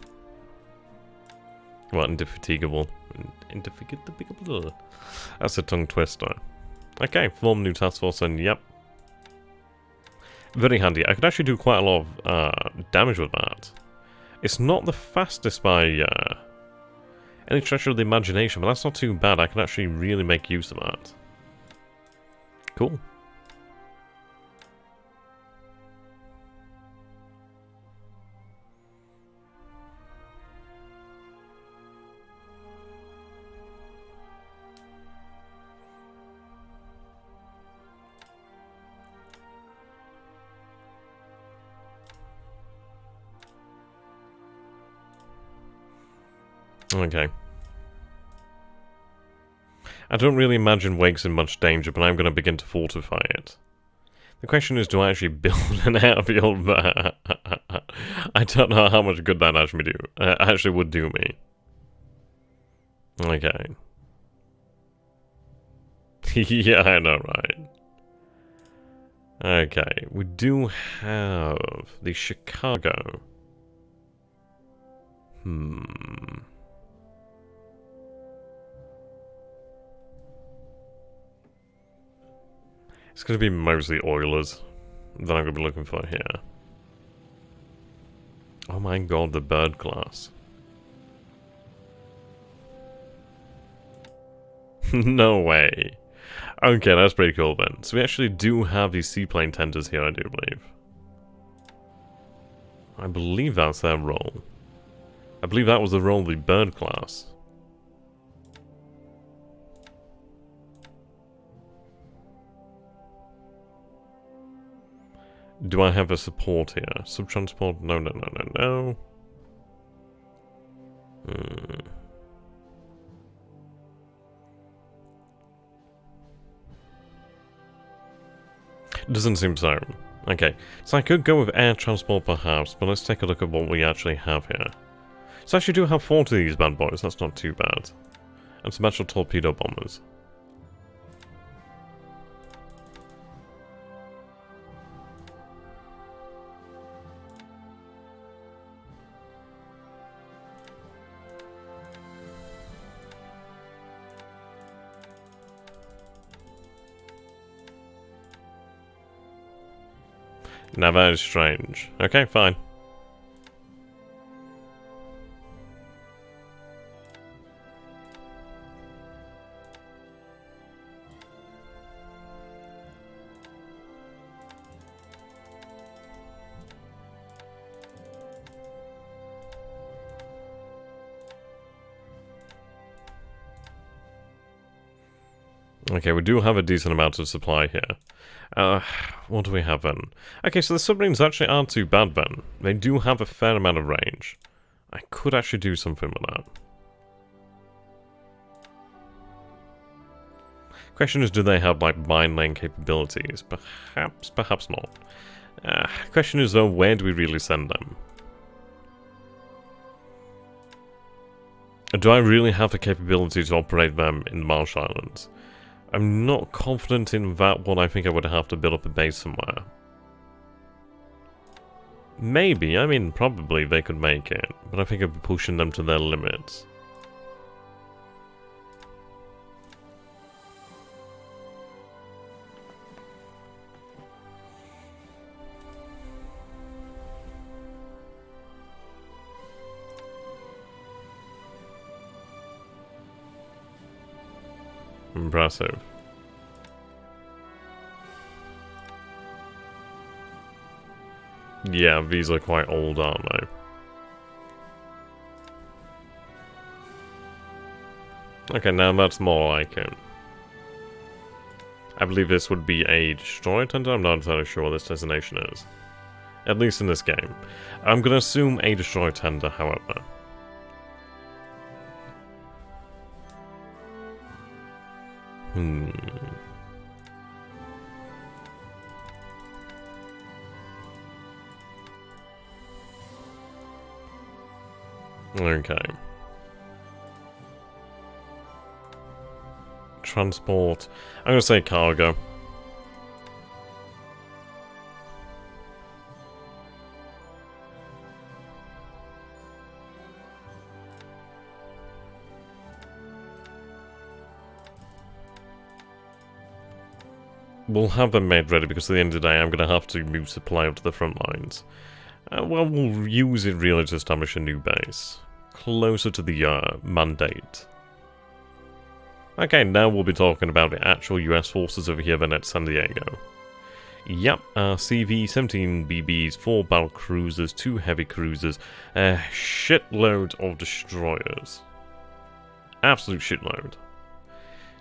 Well, indefatigable. Indefatigable. That's a tongue twister. Okay, form new task force and, yep. Very handy. I could actually do quite a lot of damage with that. It's not the fastest by any stretch of the imagination, but that's not too bad. I can actually really make use of that. Cool. Okay. I don't really imagine Wake's in much danger, but I'm going to begin to fortify it. The question is, do I actually build an airfield there? I don't know how much good that actually would do me. Okay. Yeah, I know, right? Okay, we do have the Chicago. It's going to be mostly oilers that I'm going to be looking for here. Oh my god, the bird class. No way. Okay, that's pretty cool then. So we actually do have these seaplane tenders here, I do believe. I believe that's their role. I believe that was the role of the bird class. Do I have a support here? Subtransport? No, no, no, no, no. Doesn't seem so. Okay, so I could go with air transport perhaps, but let's take a look at what we actually have here. So I actually do have 40 of these bad boys, that's not too bad. And some actual torpedo bombers. Now that is strange. Okay, fine. Okay, we do have a decent amount of supply here. What do we have then? Okay, so the submarines actually aren't too bad then. They do have a fair amount of range. I could actually do something with that. Question is, do they have like mine laying capabilities? Perhaps, perhaps not. Question is though, where do we really send them? Do I really have the capability to operate them in the Marshall Islands? I'm not confident in that one. I think I would have to build up a base somewhere. Maybe, I mean, probably they could make it, but I think I'd be pushing them to their limits. Impressive. Yeah, these are quite old, aren't they? Okay, now that's more like it. I believe this would be a destroyer tender. I'm not entirely sure what this designation is. At least in this game. I'm going to assume a destroyer tender, however. Okay. Transport. I'm going to say cargo. We'll have them made ready because at the end of the day I'm going to have to move supply up to the front lines. Well, we'll use it really to establish a new base. Closer to the mandate. Okay, now we'll be talking about the actual US forces over here then at San Diego. Yep, CV-17 BBs, 4 battle cruisers, 2 heavy cruisers, a shitload of destroyers. Absolute shitload.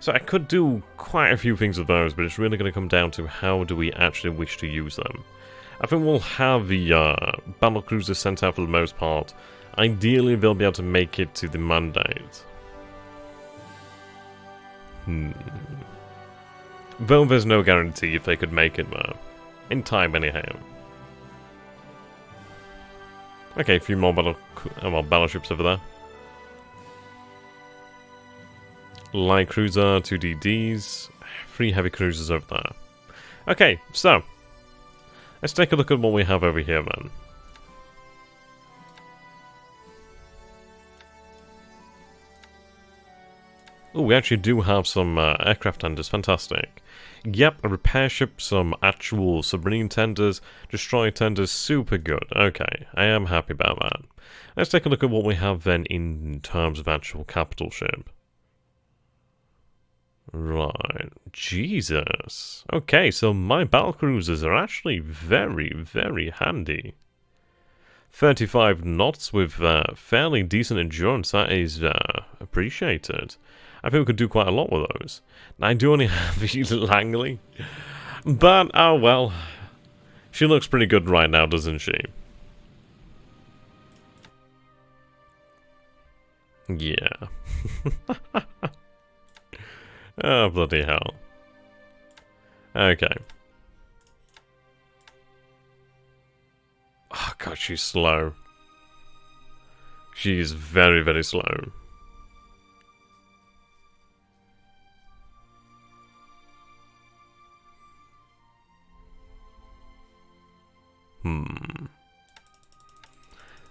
So I could do quite a few things with those, but it's really going to come down to how do we actually wish to use them. I think we'll have the battle cruisers sent out for the most part. Ideally, they'll be able to make it to the mandate. Though there's no guarantee if they could make it there. In time, anyhow. Okay, a few more battleships over there. Light cruiser, 2 DDs, 3 heavy cruisers over there. Okay, so let's take a look at what we have over here then. Oh, we actually do have some aircraft tenders. Fantastic. Yep, a repair ship, some actual submarine tenders, destroyer tenders, super good. Okay, I am happy about that. Let's take a look at what we have then in terms of actual capital ship. Right, Jesus. Okay, so my battlecruisers are actually very, very handy. 35 knots with fairly decent endurance, that is appreciated. I think we could do quite a lot with those. Now, I do only have Langley, but oh well. She looks pretty good right now, doesn't she? Yeah. Oh, bloody hell. Okay. Oh god, she's slow. She is very, very slow.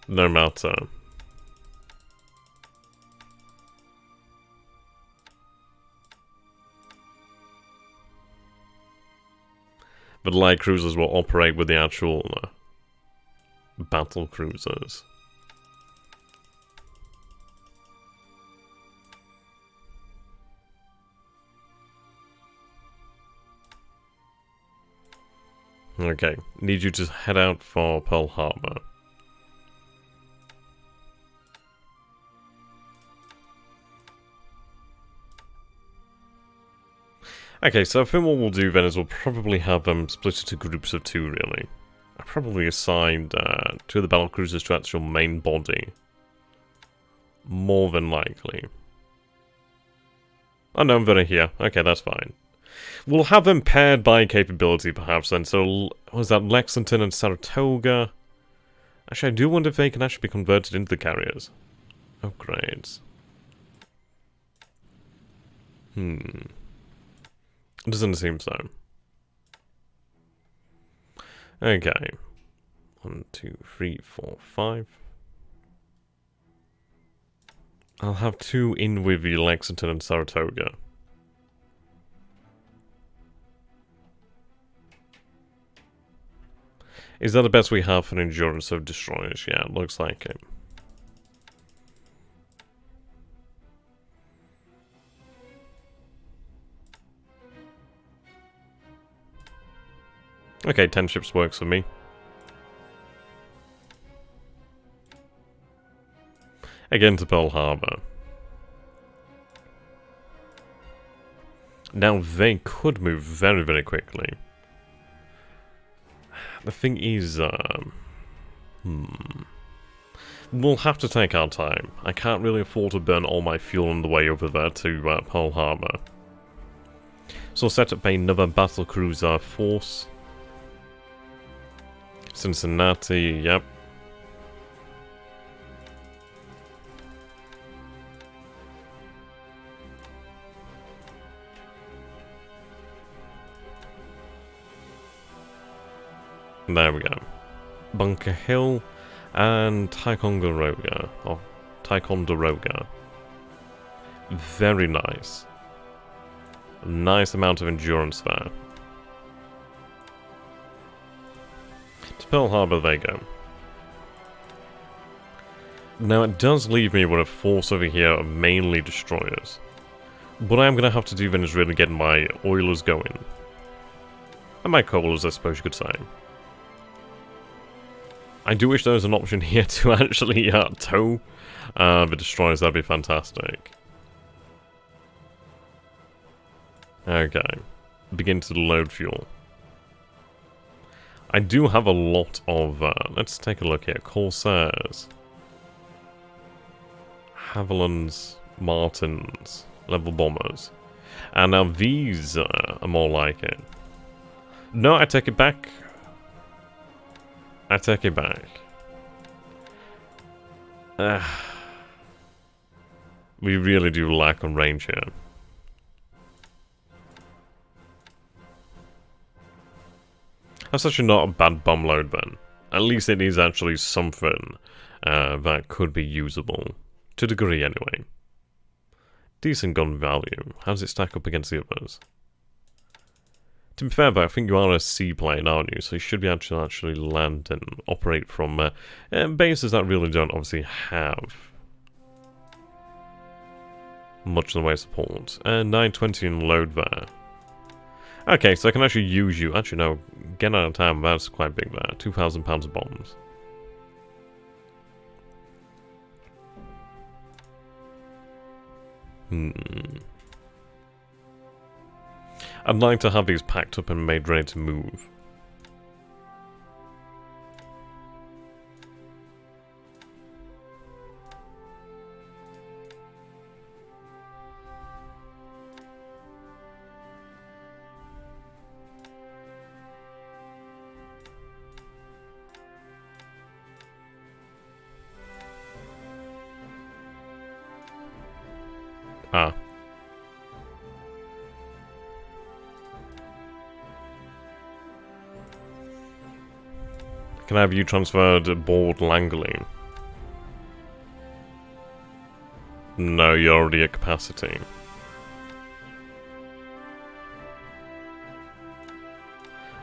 No matter. But light cruisers will operate with the actual battle cruisers. Okay, need you to head out for Pearl Harbor. Okay, so I think what we'll do then is we'll probably have them split into groups of 2, really. I probably assigned 2 of the battlecruisers to actual main body. More than likely. Oh no, they're here. Okay, that's fine. We'll have them paired by capability, perhaps, then. So, what was that, Lexington and Saratoga? Actually, I do wonder if they can actually be converted into the carriers. Upgrades. Doesn't seem so. Okay. 1, 2, 3, 4, 5. I'll have 2 in with the Lexington and Saratoga. Is that the best we have for endurance of destroyers? Yeah, it looks like it. Okay, 10 ships works for me. Again to Pearl Harbor. Now they could move very, very quickly. The thing is, we'll have to take our time. I can't really afford to burn all my fuel on the way over there to Pearl Harbor. So I'll set up another battlecruiser force. Cincinnati, yep. There we go. Bunker Hill and Ticonderoga. Or Ticonderoga. Very nice. Nice amount of endurance there. To Pearl Harbor they go. Now it does leave me with a force over here of mainly destroyers. What I'm going to have to do then is really get my oilers going. And my coalers, I suppose you could say. I do wish there was an option here to actually tow the destroyers, that'd be fantastic. Okay. Begin to load fuel. I do have a lot of, let's take a look here. Corsairs. Havillands, Martins, level bombers. And now these are more like it. No, I take it back. I take it back. We really do lack on range here. That's actually not a bad bomb load then. At least it is actually something that could be usable. To a degree anyway. Decent gun value. How does it stack up against the others? To be fair, but I think you are a seaplane, aren't you? So you should be able to actually land and operate from bases that really don't obviously have much in the way of support. 920 in load there. Okay, so I can actually use you. Actually, no, get out of time. That's quite big there. £2,000 of bombs. I'd like to have these packed up and made ready to move. Ah. Can I have you transferred aboard Langley? No, you're already at capacity.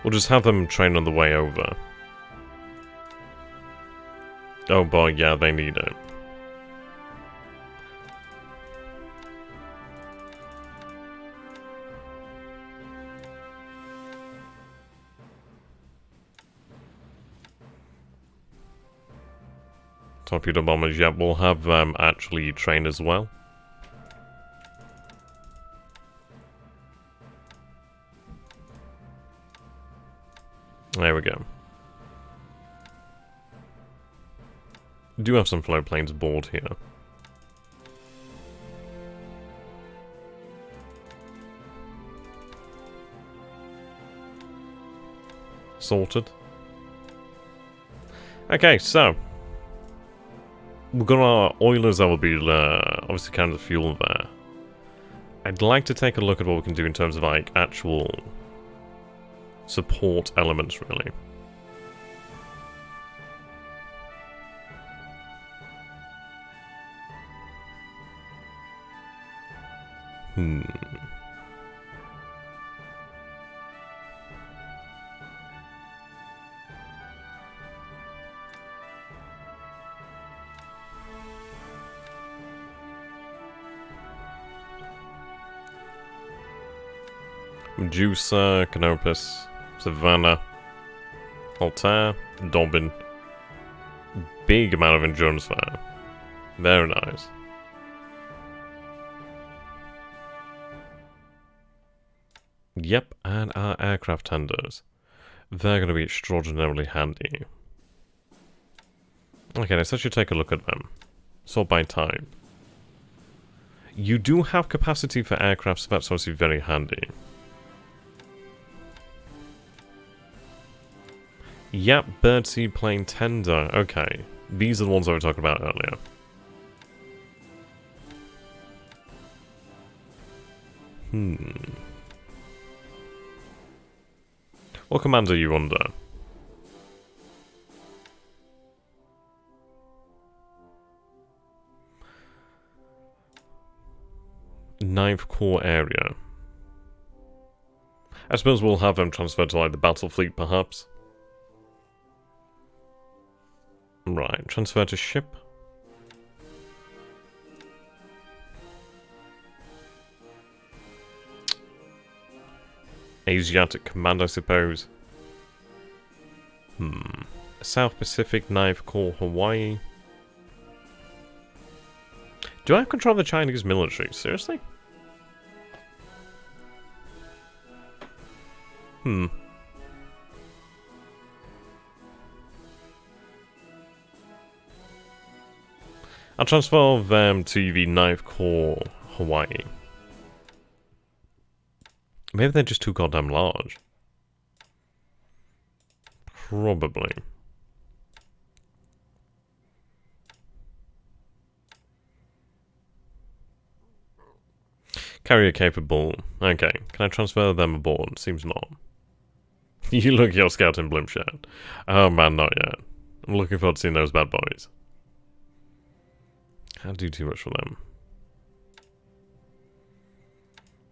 We'll just have them train on the way over. Oh boy, yeah, they need it. Torpedo bombers, yeah, we'll have them actually train as well. There we go. We do have some float planes aboard here. Sorted. Okay, so we've got our oilers that will be obviously kind of the fuel there. I'd like to take a look at what we can do in terms of like actual support elements, really. Medusa, Canopus, Savannah, Altair, Dobbin. Big amount of endurance there. Very nice. Yep, and our aircraft tenders. They're going to be extraordinarily handy. Okay, let's actually take a look at them. Sort by type. You do have capacity for aircraft, so that's obviously very handy. Yep, birdseed plane tender. Okay, these are the ones I was talking about earlier. What command are you under? Ninth Corps area. I suppose we'll have them transferred to like the battle fleet, perhaps. Right, transfer to ship. Asiatic Command, I suppose. South Pacific, Ninth Corps, Hawaii. Do I have control of the Chinese military? Seriously? I'll transfer them to the Ninth Corps, Hawaii. Maybe they're just too goddamn large. Probably. Carrier capable. Okay, can I transfer them aboard? Seems not. You look your scouting blimp shirt. Oh man, not yet. I'm looking forward to seeing those bad boys. Can't do too much for them.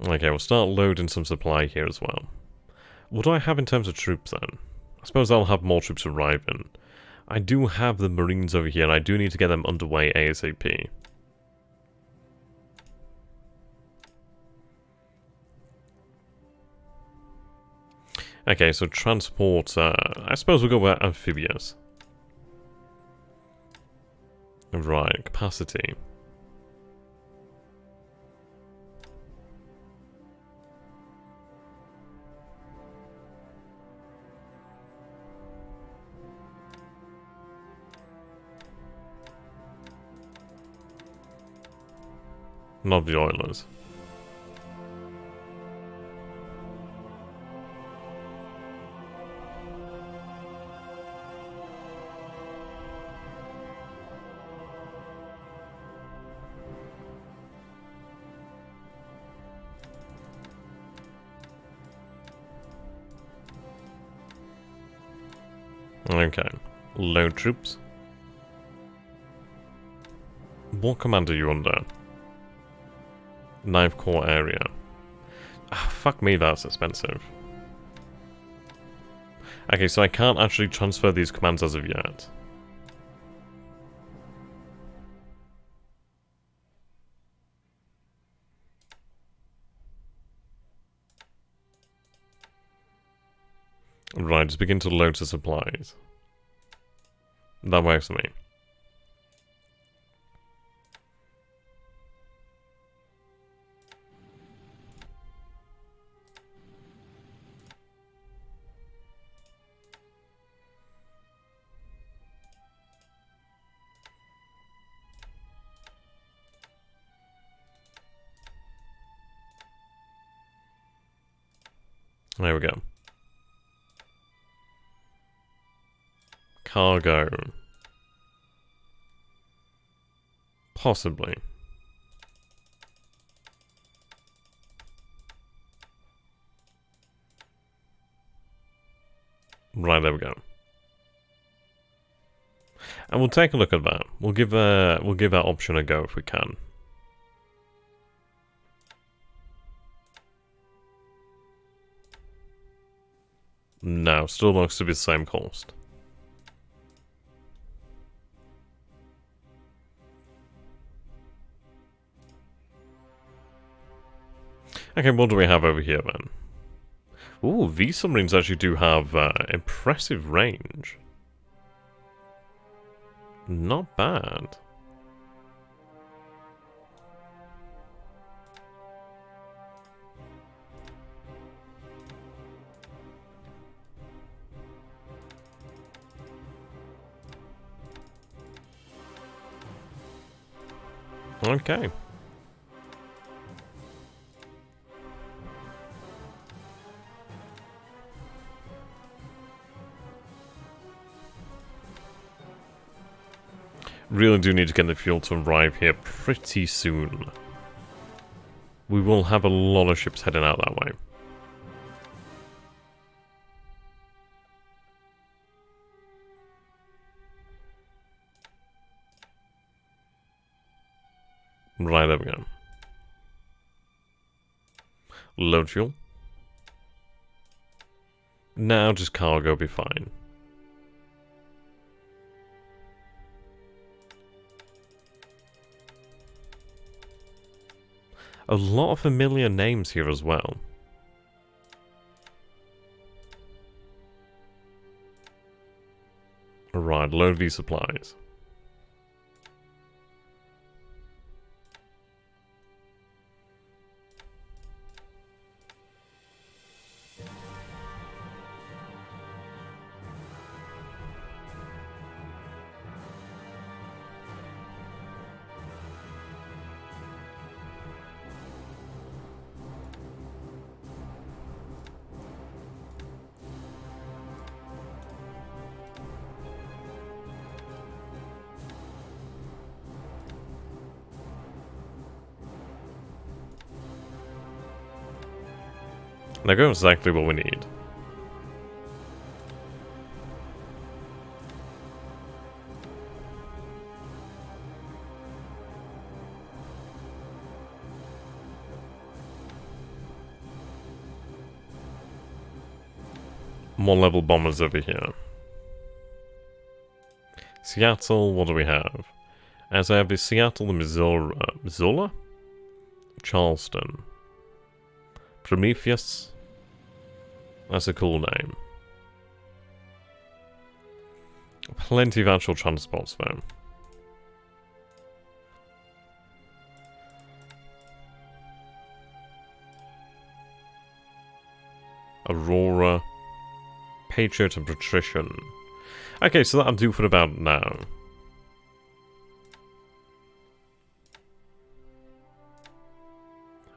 Okay, we'll start loading some supply here as well. What do I have in terms of troops then? I suppose I'll have more troops arriving. I do have the Marines over here, and I do need to get them underway ASAP. Okay, so transport, I suppose we'll go with amphibious. Right, capacity. Not the Oilers. Okay. Load troops. What command are you under? 9th Corps area. Ah, fuck me, that's expensive. Okay, so I can't actually transfer these commands as of yet. Right, just begin to load the supplies. That works for me. There we go. Cargo. Possibly. Right, there we go. And we'll take a look at that. We'll give that option a go if we can. No, still looks to be the same cost. Okay, what do we have over here then? Ooh, these submarines actually do have impressive range. Not bad. Okay. Really do need to get the fuel to arrive here pretty soon. We will have a lot of ships heading out that way. Right, there we go. Load fuel. Now just cargo will be fine. A lot of familiar names here as well. Right, load these supplies. Now go exactly what we need. more level bombers over here. Seattle, what do we have? As I have the Seattle, the Missoula? Charleston. Prometheus. That's a cool name. Plenty of actual transports though. Aurora. Patriot and Patrician. Okay, so that'll do for about now.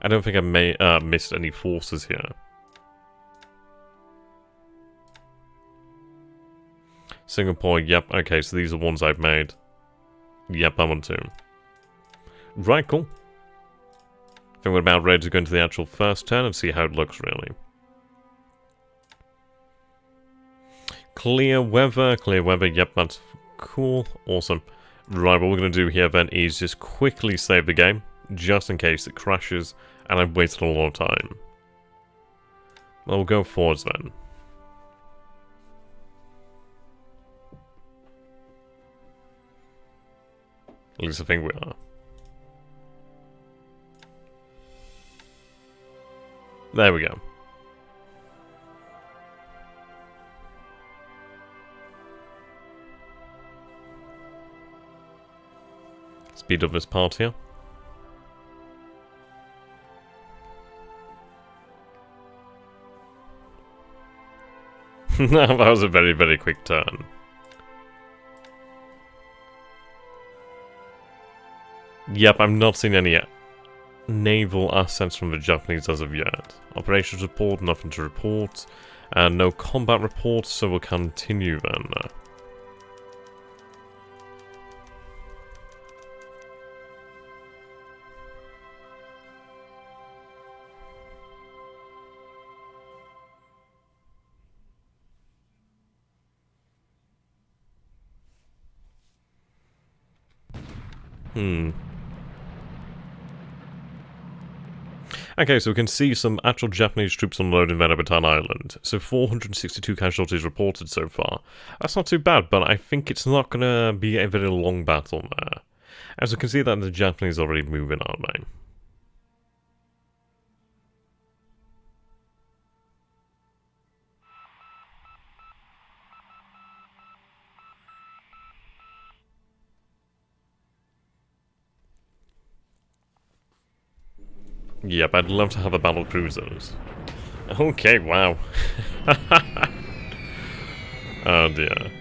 I don't think I missed any forces here. Singapore, yep. Okay, so these are ones I've made. Yep, I want to. Right, cool. I think we're about ready to go into the actual first turn and see how it looks, really. Clear weather, yep, that's cool. Awesome. Right, what we're going to do here then is just quickly save the game, just in case it crashes, and I've wasted a lot of time. Well, we'll go forwards then. At least I think we are. There we go. Speed up this part here. That was a very, very quick turn. Yep, I'm not seeing any naval assets from the Japanese as of yet. Operations report, nothing to report. And no combat reports, so we'll continue then. Okay, so we can see some actual Japanese troops unloading Venabitan Island. So 462 casualties reported so far. That's not too bad, but I think it's not going to be a very long battle there. As we can see that the Japanese are already moving, aren't they? Yep, I'd love to have a battle cruisers. Okay, wow. Oh dear.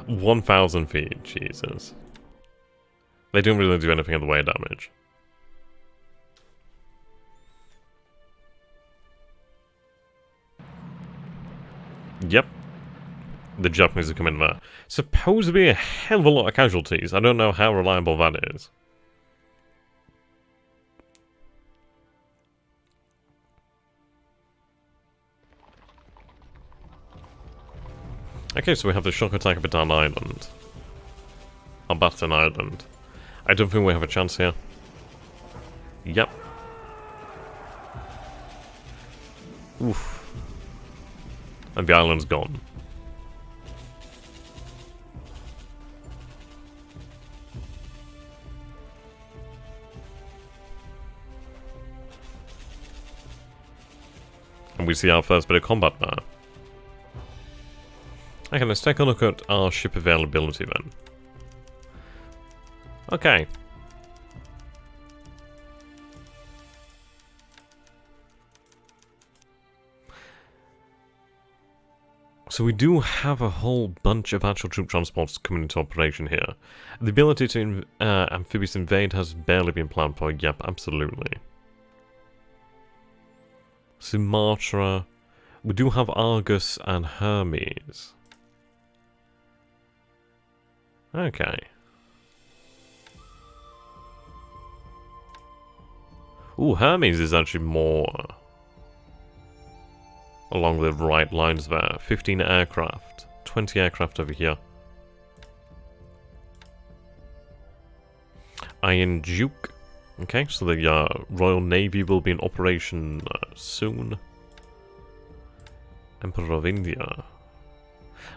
1,000 feet, Jesus. They don't really do anything in the way of damage. Yep. The Japanese are coming there. Supposed to be a hell of a lot of casualties. I don't know how reliable that is. Okay, so we have the shock attack of Bataan Island. Or Bataan Island. I don't think we have a chance here. Yep. Oof. And the island's gone. And we see our first bit of combat now. Okay, let's take a look at our ship availability then. Okay. So we do have a whole bunch of actual troop transports coming into operation here. The ability to amphibious invade has barely been planned for. Yep, absolutely. Sumatra. We do have Argus and Hermes. Okay. Ooh, Hermes is actually more along the right lines there. 15 aircraft. 20 aircraft over here. Iron Duke. Okay, so the Royal Navy will be in operation soon. Emperor of India.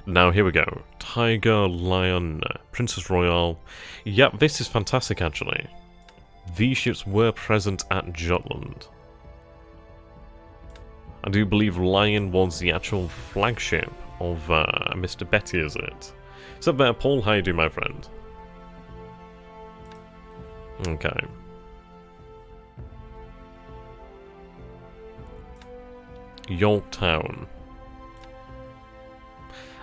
Now here we go. Tiger, Lion, Princess Royale. Yep, this is fantastic actually. These ships were present at Jutland. I do believe Lion was the actual flagship of Mr. Betty, is it? What's up there, Paul? How you doing, my friend? Okay. Yorktown.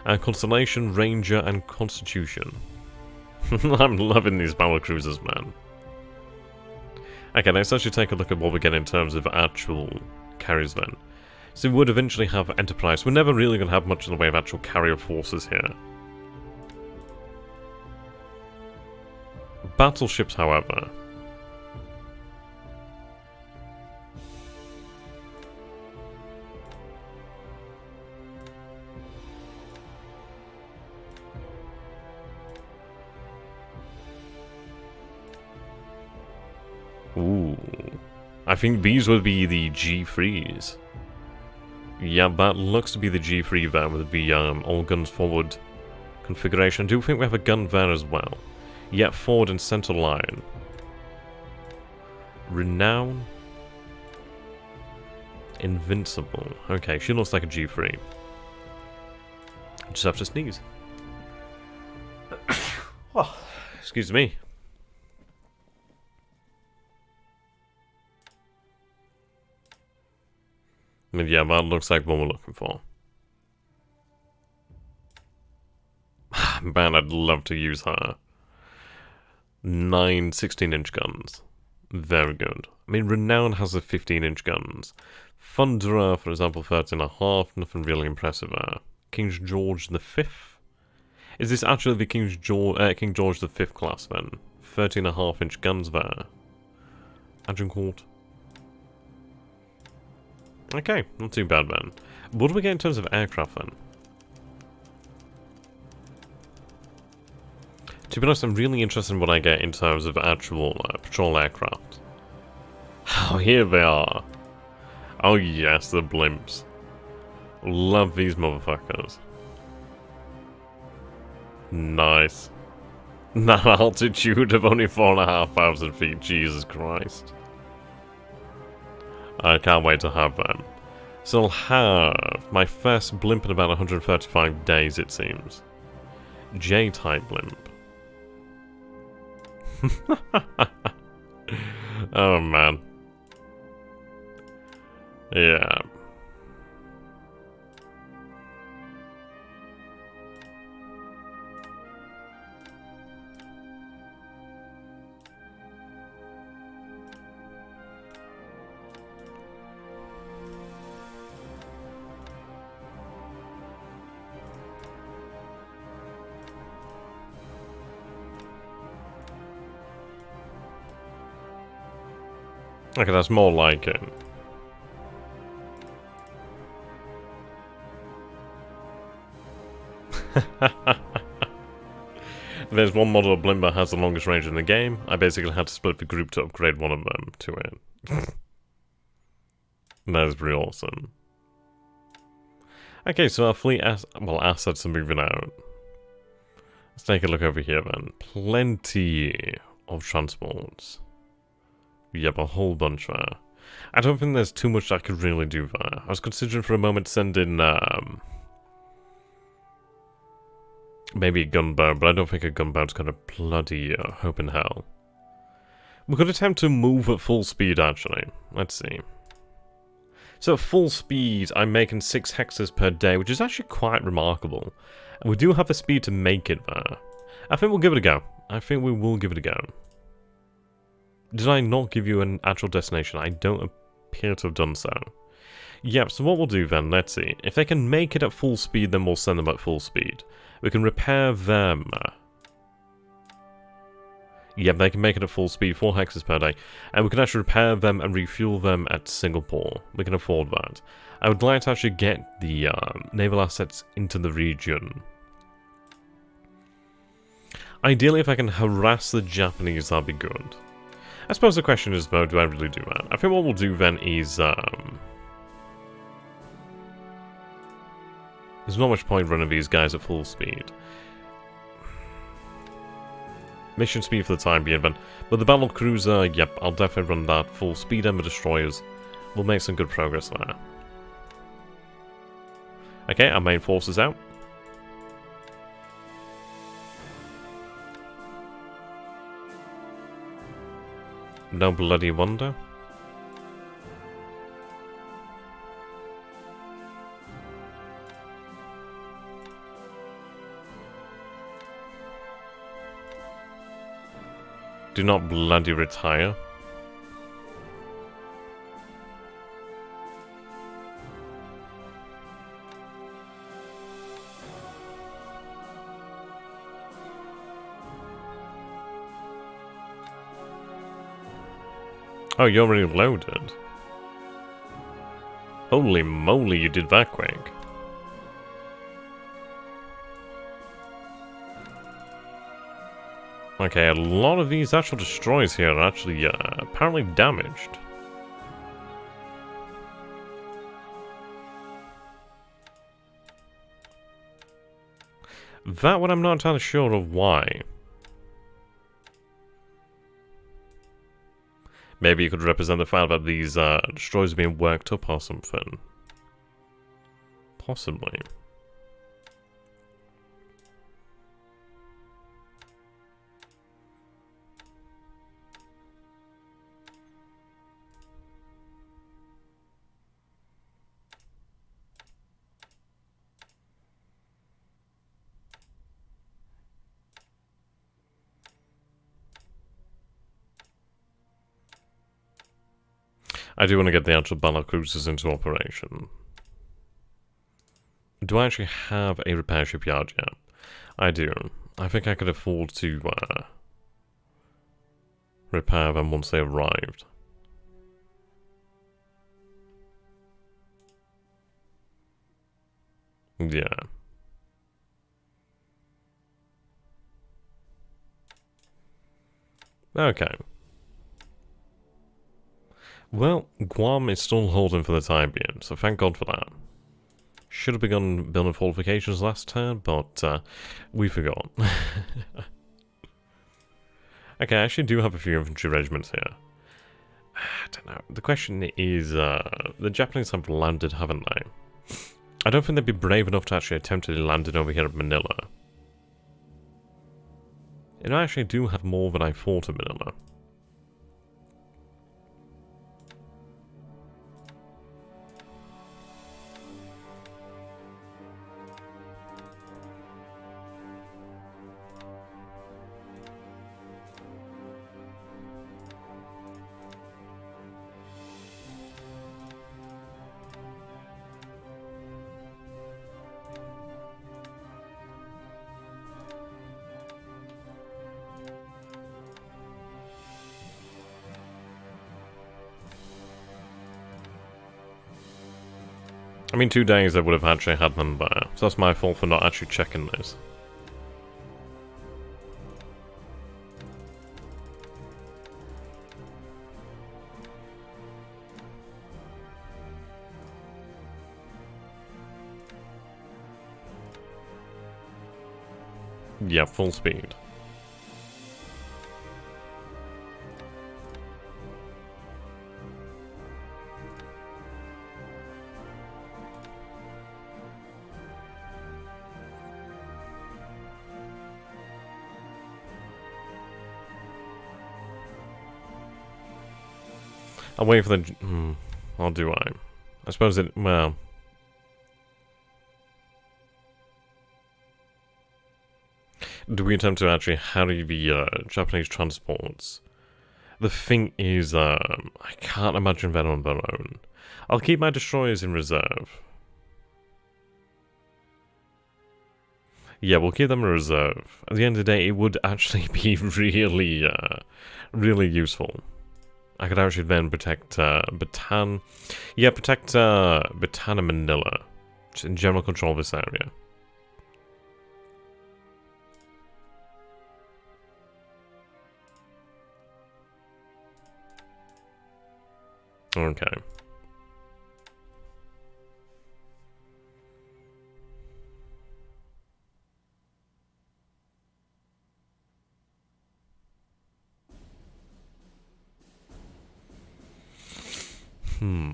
And Constellation, Ranger, and Constitution. I'm loving these battle cruisers, man. Okay, let's actually take a look at what we get in terms of actual carriers then. So we would eventually have Enterprise. We're never really going to have much in the way of actual carrier forces here. Battleships, however. Ooh. I think these would be the G3s. Yeah, that looks to be the G3 there with the all guns forward configuration. I do think we have a gun there as well. Yeah, forward and center line. Renown. Invincible. Okay, she looks like a G3. I just have to sneeze. Oh, excuse me. Yeah, that looks like what we're looking for. Man, I'd love to use her. 9 16-inch guns. Very good. I mean, Renown has the 15-inch guns. Thunderer, for example, 13.5. Nothing really impressive there. King George V? Is this actually the King George V class then? 13.5-inch guns there. Agincourt. Okay, not too bad then. What do we get in terms of aircraft then? To be honest, I'm really interested in what I get in terms of actual patrol aircraft. Oh, here they are. Oh yes, the blimps. Love these motherfuckers. Nice. That altitude of only 4,500 feet, Jesus Christ. I can't wait to have them. So I'll have my first blimp in about 135 days, it seems. J-type blimp. Oh man. Yeah. Okay, that's more like it. There's one model of blimp that has the longest range in the game. I basically had to split the group to upgrade one of them to it. That is pretty awesome. Okay, so our fleet assets are moving out. Let's take a look over here then. Plenty of transports. Yep, a whole bunch there. I don't think there's too much I could really do there. I was considering for a moment sending maybe a gunboat, but I don't think a gunboat's got a bloody hope in hell. We could attempt to move at full speed, actually. Let's see. So at full speed, I'm making 6 hexes per day, which is actually quite remarkable. And we do have the speed to make it there. I think we'll give it a go. I think we will give it a go. Did I not give you an actual destination? I don't appear to have done so. Yep, so what we'll do then, let's see. If they can make it at full speed, then we'll send them at full speed. We can repair them. Yep, they can make it at full speed, 4 hexes per day. And we can actually repair them and refuel them at Singapore. We can afford that. I would like to actually get the naval assets into the region. Ideally, if I can harass the Japanese, that'd be good. I suppose the question is, though, do I really do that? I think what we'll do then is, There's not much point running these guys at full speed. Mission speed for the time being, then. But the battle cruiser, yep, I'll definitely run that full speed, and the destroyers. We'll make some good progress there. Okay, our main force is out. No bloody wonder. Do not bloody retire. Oh, you're already loaded. Holy moly, you did that quick. Okay, a lot of these actual destroyers here are actually apparently damaged. That one I'm not entirely sure of why. Maybe you could represent the fact that these destroyers are being worked up or something. Possibly. I do want to get the actual battle cruisers into operation. Do I actually have a repair shipyard yet? I do. I think I could afford to repair them once they arrived. Yeah. Okay. Well, Guam is still holding for the time being, so thank God for that. Should have begun building fortifications last turn, but we forgot. Okay, I actually do have a few infantry regiments here. I don't know. The question is, the Japanese have landed, haven't they? I don't think they'd be brave enough to actually attempt to land it over here at Manila. And I actually do have more than I thought at Manila. I mean, 2 days I would have actually had them there, so that's my fault for not actually checking this. Yeah, full speed. I'm waiting for the... or do I? I suppose it... well... Do we attempt to actually harry the Japanese transports? The thing is, I can't imagine them on their own. I'll keep my destroyers in reserve. Yeah, we'll keep them in reserve. At the end of the day, it would actually be really, really useful. I could actually then protect Bataan. Yeah, protect Bataan and Manila. Just in general control of this area. Okay. Hmm.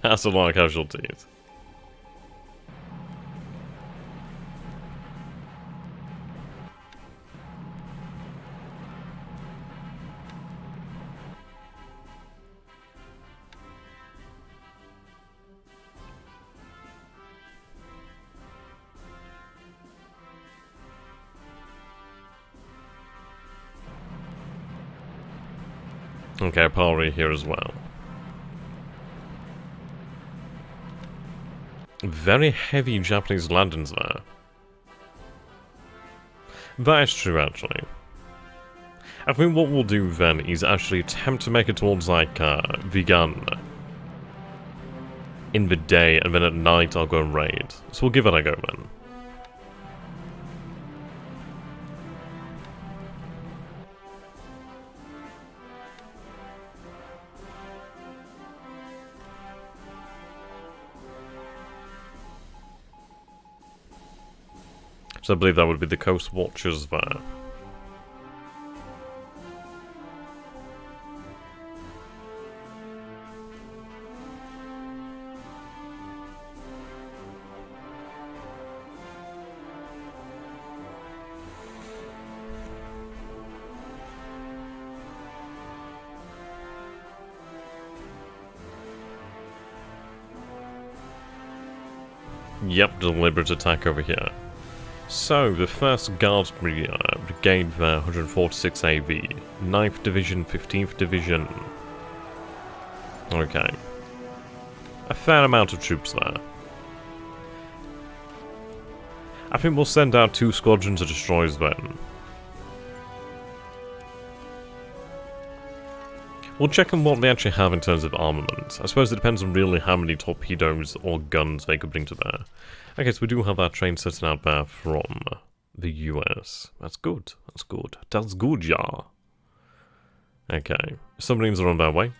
That's a lot of casualties. Okay, Palry here as well. Very heavy Japanese landings there. That is true, actually. I think what we'll do then is actually attempt to make it towards, like, Vegan in the day, and then at night I'll go and raid. So we'll give it a go then. So I believe that would be the Coast Watchers there. Yep, deliberate attack over here. So, the 1st Guards Brigade there, 146 AV. 9th Division, 15th Division. Okay. A fair amount of troops there. I think we'll send out 2 squadrons of destroyers then. We'll check on what they actually have in terms of armament. I suppose it depends on really how many torpedoes or guns they could bring to bear. Okay, so we do have our train setting out there from the US. That's good. That's good. That's good, yeah. Okay. Submarines are on their way.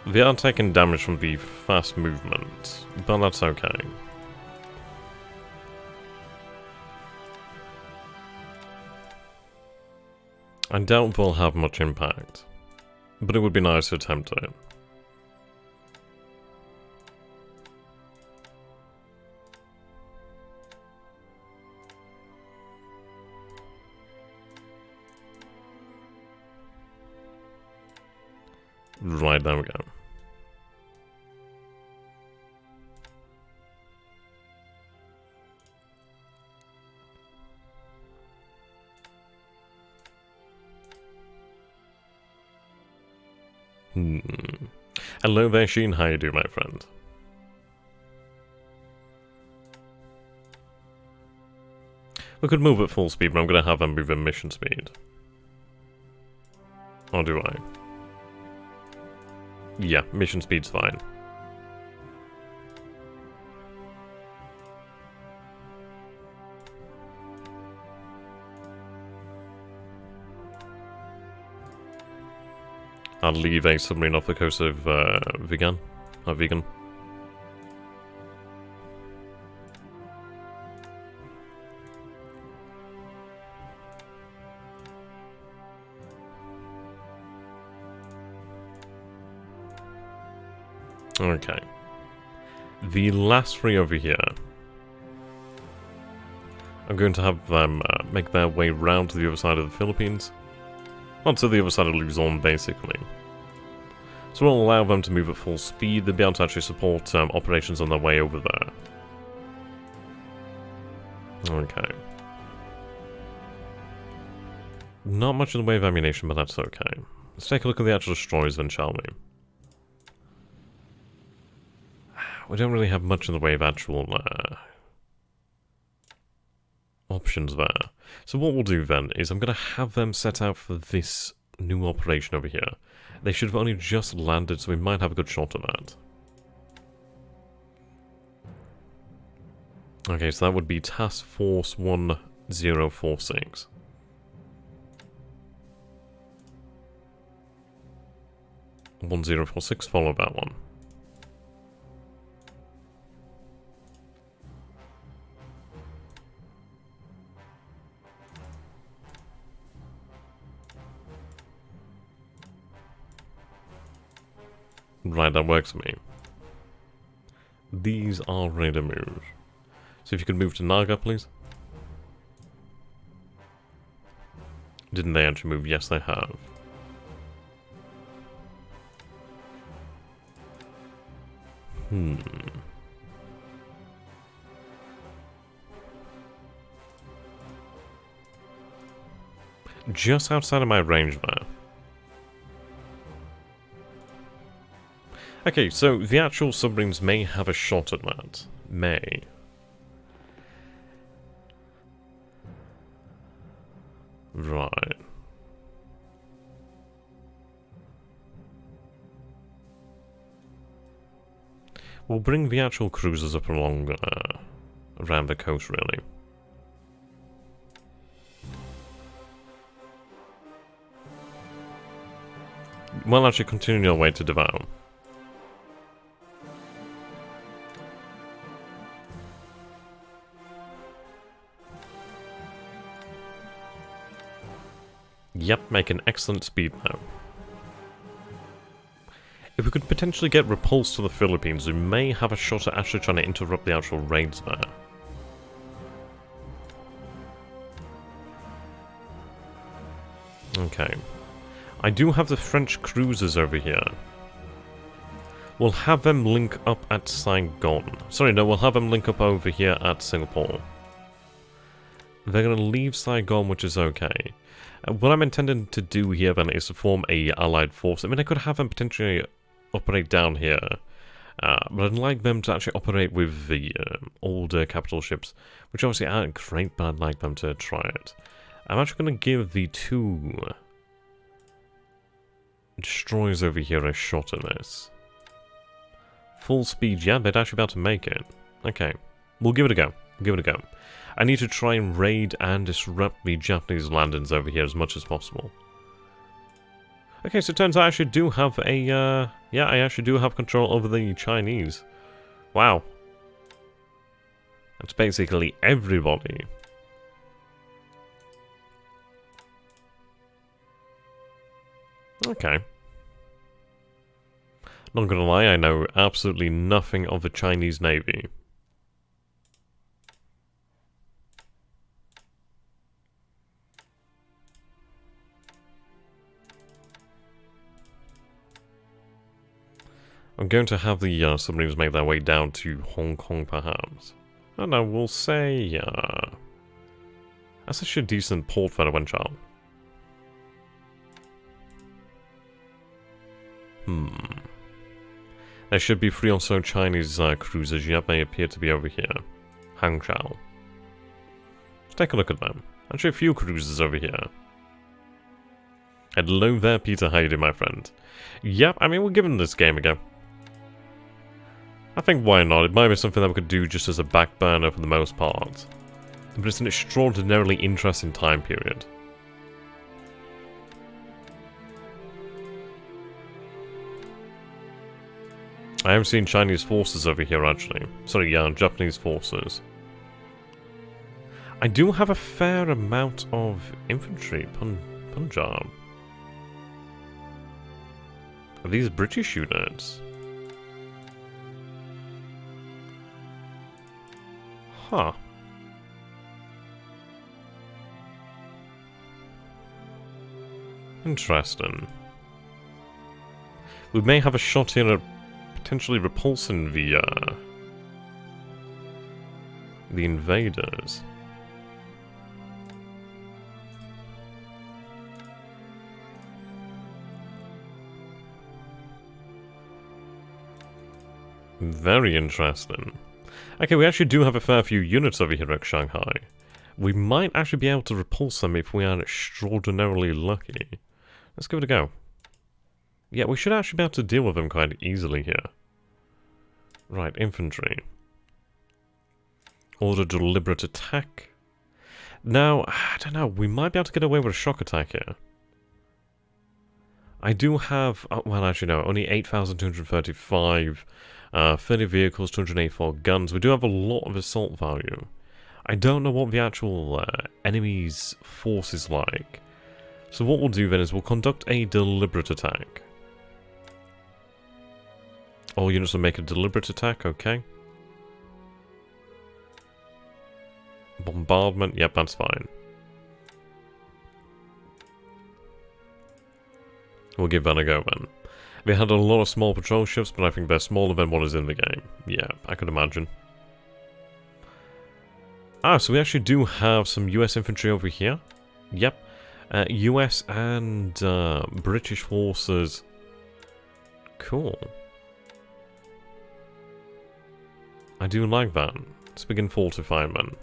They are taking damage from the fast movement, but that's okay. I doubt they'll have much impact, but it would be nice to attempt it. Right, there we go. Hello there, Sheen. How you do, my friend? We could move at full speed, but I'm going to have them move at mission speed. Or do I? Yeah, mission speed's fine. I'll leave a submarine off the coast of Vegan. Vegan. Okay. the last three over here, I'm going to have them make their way round to the other side of the Philippines. Well, to the other side of Luzon, basically. So we'll allow them to move at full speed. They'll be able to actually support operations on their way over there. Okay. Not much in the way of ammunition, but that's okay. Let's take a look at the actual destroyers then, shall we? We don't really have much in the way of actual options there. So what we'll do then is I'm going to have them set out for this new operation over here. They should have only just landed, so we might have a good shot at that. Okay, so that would be Task Force 1046. (1046), follow that one. Right, that works for me. These are ready to move. So if you could move to Naga, please. Didn't they actually move? Yes, they have. Just outside of my range there. Okay, so the actual submarines may have a shot at that. May. Right. We'll bring the actual cruisers up along around the coast, really. We'll actually continue our way to Davao. Yep, make an excellent speed now. If we could potentially get repulsed to the Philippines, we may have a shot at actually trying to interrupt the actual raids there. Okay. I do have the French cruisers over here. We'll have them link up at Saigon. Sorry, no, we'll have them link up over here at Singapore. They're going to leave Saigon, which is okay. What I'm intending to do here then is to form a allied force. I mean, I could have them potentially operate down here, but I'd like them to actually operate with the older capital ships, which obviously aren't great, but I'd like them to try it. I'm actually going to give the two destroyers over here a shot at this. Full speed, yeah, they'd actually be able to make it. Okay, we'll give it a go. Give it a go. I need to try and raid and disrupt the Japanese landings over here as much as possible. Okay, so it turns out I actually do have a, yeah, I actually do have control over the Chinese. Wow. That's basically everybody. Okay. Not gonna lie, I know absolutely nothing of the Chinese Navy. I'm going to have the submarines make their way down to Hong Kong, perhaps. I don't know, we'll say, that's actually a decent port for the Wenchao. There should be 3 or so Chinese cruisers, yet they appear to be over here. Hangzhou. Let's take a look at them. Actually a few cruisers over here. Hello there, Peter, how you doing, my friend? Yep, I mean, we're giving this game a go. I think why not? It might be something that we could do just as a back burner for the most part. But it's an extraordinarily interesting time period. I have seen Chinese forces over here, actually. Sorry, yeah, Japanese forces. I do have a fair amount of infantry. Punjab. Are these British units? Huh. Interesting. We may have a shot here at potentially repulsing the invaders. Very interesting. Okay, we actually do have a fair few units over here at Shanghai. We might actually be able to repulse them if we are extraordinarily lucky. Let's give it a go. Yeah, we should actually be able to deal with them quite easily here. Right, infantry. Order deliberate attack. Now, I don't know, we might be able to get away with a shock attack here. I do have, well actually no, only 8,235, 30 vehicles, 284 guns. We do have a lot of assault value. I don't know what the actual enemy's force is like. So what we'll do then is we'll conduct a deliberate attack. All units will make a deliberate attack, okay. Bombardment, yep, that's fine. We'll give that a go then. They had a lot of small patrol ships, but I think they're smaller than what is in the game. Yeah, I could imagine. Ah, so we actually do have some US infantry over here. Yep. US and British forces. Cool. I do like that. Let's begin fortifying then.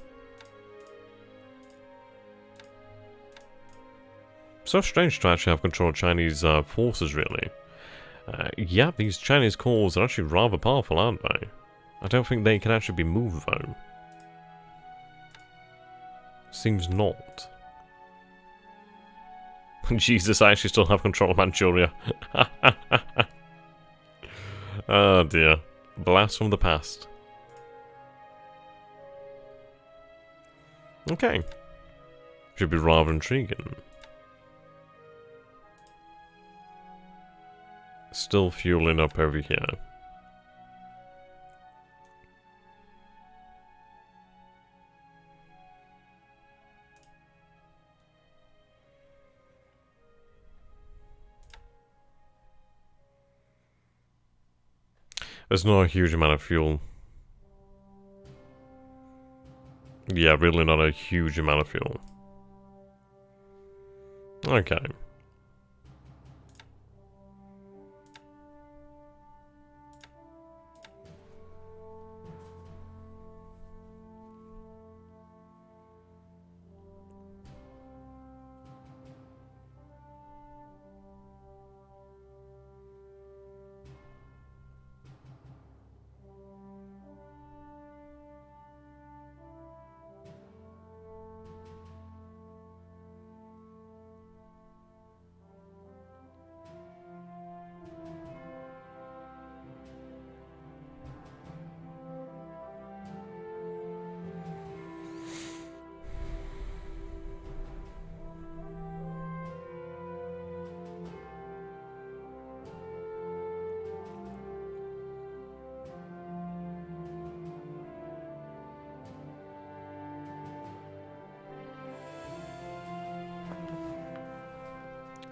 So strange to actually have control of Chinese forces, really. Yeah, these Chinese corps are actually rather powerful, aren't they? I don't think they can actually be moved, though. Seems not. Jesus, I actually still have control of Manchuria. Oh dear. Blast from the past. Okay. Should be rather intriguing. Still fueling up over here. There's not a huge amount of fuel. Yeah, really not a huge amount of fuel. Okay.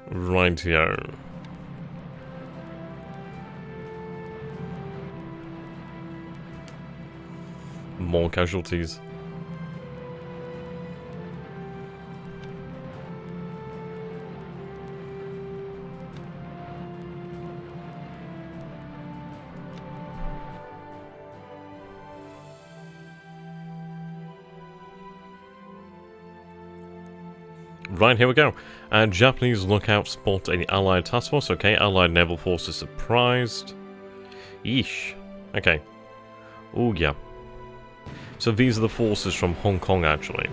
Right here. More casualties. Right, here we go. Japanese lookout spot any allied task force. Okay, allied naval forces surprised. Yeesh. Okay. Oh, yeah. So these are the forces from Hong Kong, actually.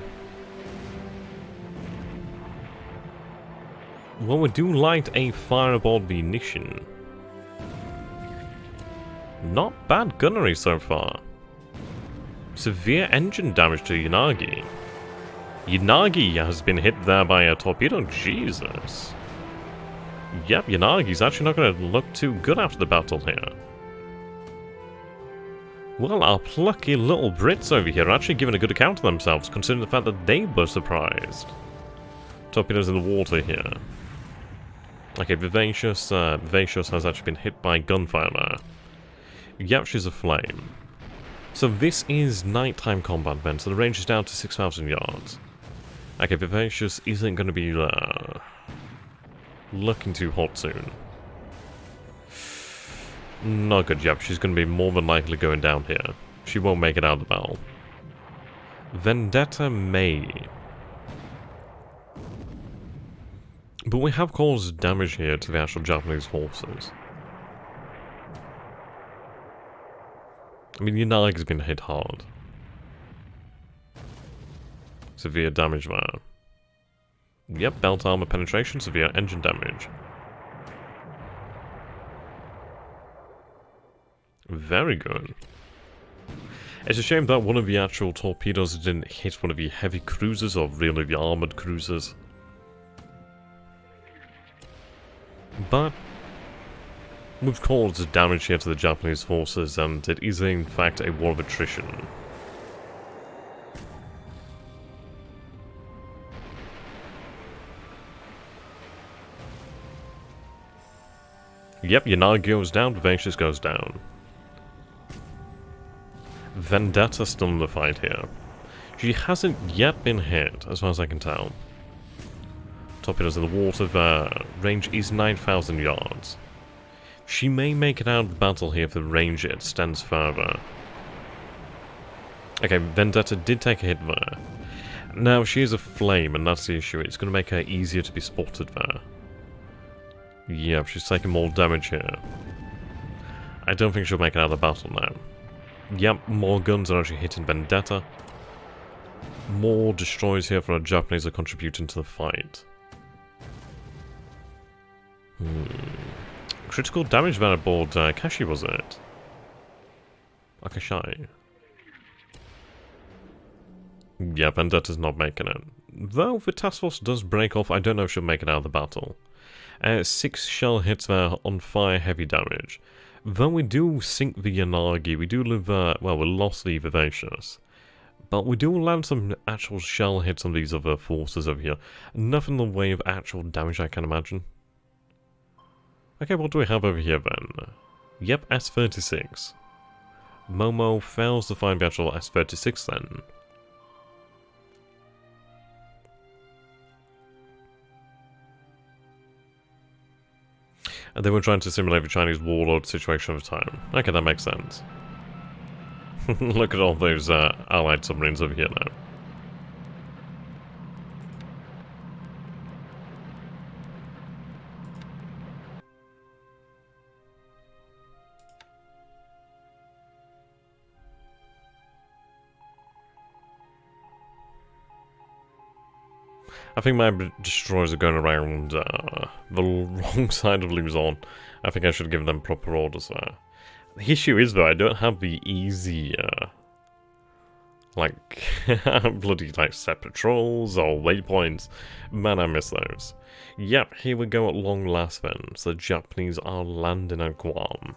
Well, we do light a fire aboard the Nishin. Not bad gunnery so far. Severe engine damage to Yanagi. Yanagi has been hit there by a torpedo. Jesus. Yep, Yanagi's actually not going to look too good after the battle here. Well, our plucky little Brits over here are actually giving a good account of themselves, considering the fact that they were surprised. Torpedoes in the water here. Okay, Vivacious. Vivacious has actually been hit by gunfire there. Yep, she's aflame. So this is nighttime combat then, so the range is down to 6,000 yards. Okay, Vivacious isn't going to be looking too hot soon. Not good, yep, she's going to be more than likely going down here. She won't make it out of the battle. Vendetta may. But we have caused damage here to the actual Japanese forces. I mean, Yanaga's been hit hard. Severe damage there. Yep, belt armor penetration, severe engine damage. Very good. It's a shame that one of the actual torpedoes didn't hit one of the heavy cruisers, or really the armored cruisers. But we've caused damage here to the Japanese forces, and it is in fact a war of attrition. Yep, Yanagi goes down, Vivacious goes down. Vendetta still in the fight here. She hasn't yet been hit, as far as I can tell. Torpedoes in the water, the range is 9,000 yards. She may make it out of the battle here if the range extends further. Okay, Vendetta did take a hit there. Now, she is a flame, and that's the issue. It's going to make her easier to be spotted there. Yep, she's taking more damage here. I don't think she'll make it out of the battle now. Yep, more guns are actually hitting Vendetta. More destroyers here from the Japanese are contributing to the fight. Critical damage there aboard Kashi, was it? Akashai. Yeah, Vendetta's not making it. Though the task force does break off, I don't know if she'll make it out of the battle. 6 shell hits there on fire, heavy damage. Though we do sink the Yanagi, we do live, well, we lost the Vivacious. But we do land some actual shell hits on these other forces over here. Nothing in the way of actual damage, I can imagine. Okay, what do we have over here then? Yep, S-36. Momo fails to find the actual S-36 then. And they were trying to simulate the Chinese warlord situation of the time. Okay, that makes sense. Look at all those allied submarines over here now. I think my destroyers are going around the wrong side of Luzon. I think I should give them proper orders there. The issue is, though, I don't have the easy, like, bloody, like, set patrols or waypoints. Man, I miss those. Yep, here we go at long last then. So the Japanese are landing at Guam.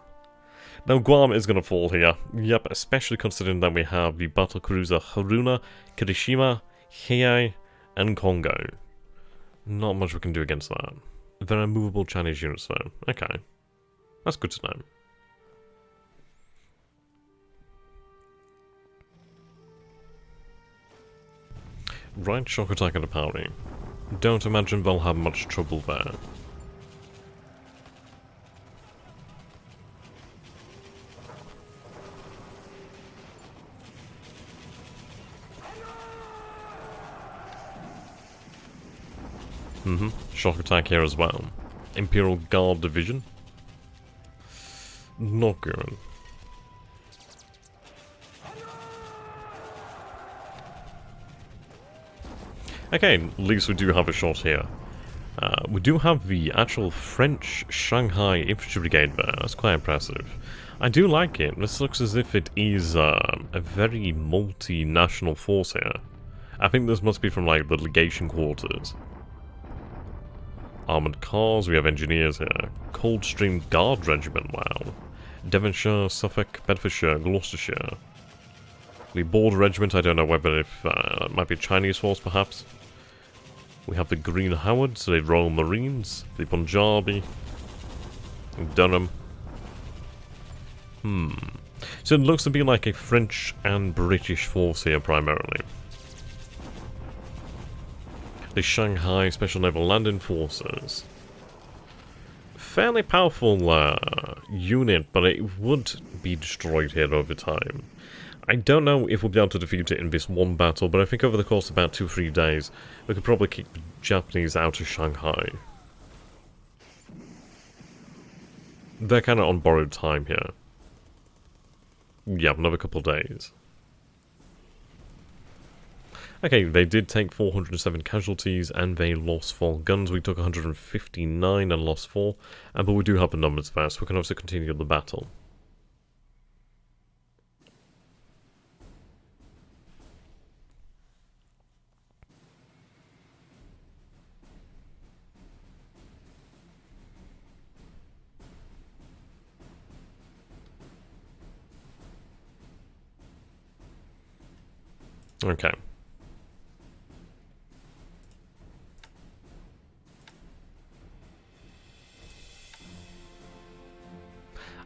Now, Guam is going to fall here. Yep, especially considering that we have the battlecruiser Haruna, Kirishima, Heiei, and Congo. Not much we can do against that. There are movable Chinese units though. Okay. That's good to know. Right, shock attack at a party. Don't imagine they'll have much trouble there. Shock attack here as well. Imperial Guard Division. Not good. Okay, at least we do have a shot here. We do have the actual French Shanghai Infantry Brigade there. That's quite impressive. I do like it. This looks as if it is a very multinational force here. I think this must be from like the legation quarters. Armoured cars, we have engineers here. Coldstream Guard Regiment, wow. Devonshire, Suffolk, Bedfordshire, Gloucestershire. The Border Regiment, I don't know whether if it might be a Chinese force perhaps. We have the Green Howards, the Royal Marines, the Punjabi, Durham. So it looks to be like a French and British force here primarily. The Shanghai Special Naval Landing Forces. Fairly powerful unit, but it would be destroyed here over time. I don't know if we'll be able to defeat it in this one battle, but I think over the course of about 2-3 days, we could probably kick the Japanese out of Shanghai. They're kind of on borrowed time here. Yeah, another couple of days. Okay, they did take 407 casualties and they lost 4 guns. We took 159 and lost 4, but we do have the numbers there, so we can also continue the battle. Okay.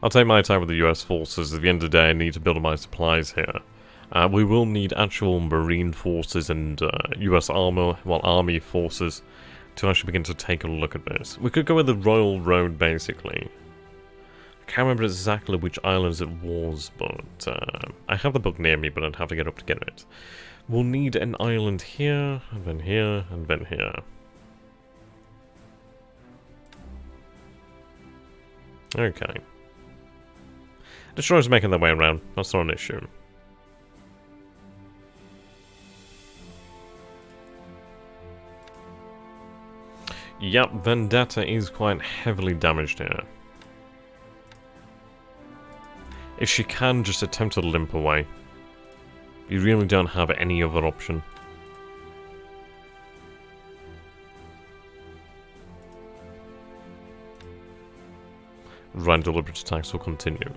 I'll take my time with the US forces. At the end of the day, I need to build my supplies here. We will need actual Marine forces and US Army forces to actually begin to take a look at this. We could go with the Royal Road, basically. I can't remember exactly which islands it was, but I have the book near me, but I'd have to get up to get it. We'll need an island here, and then here, and then here. Okay. Destroyers making their way around, that's not an issue. Yep, Vendetta is quite heavily damaged here. If she can just attempt to limp away. You really don't have any other option. Right, deliberate attacks will continue.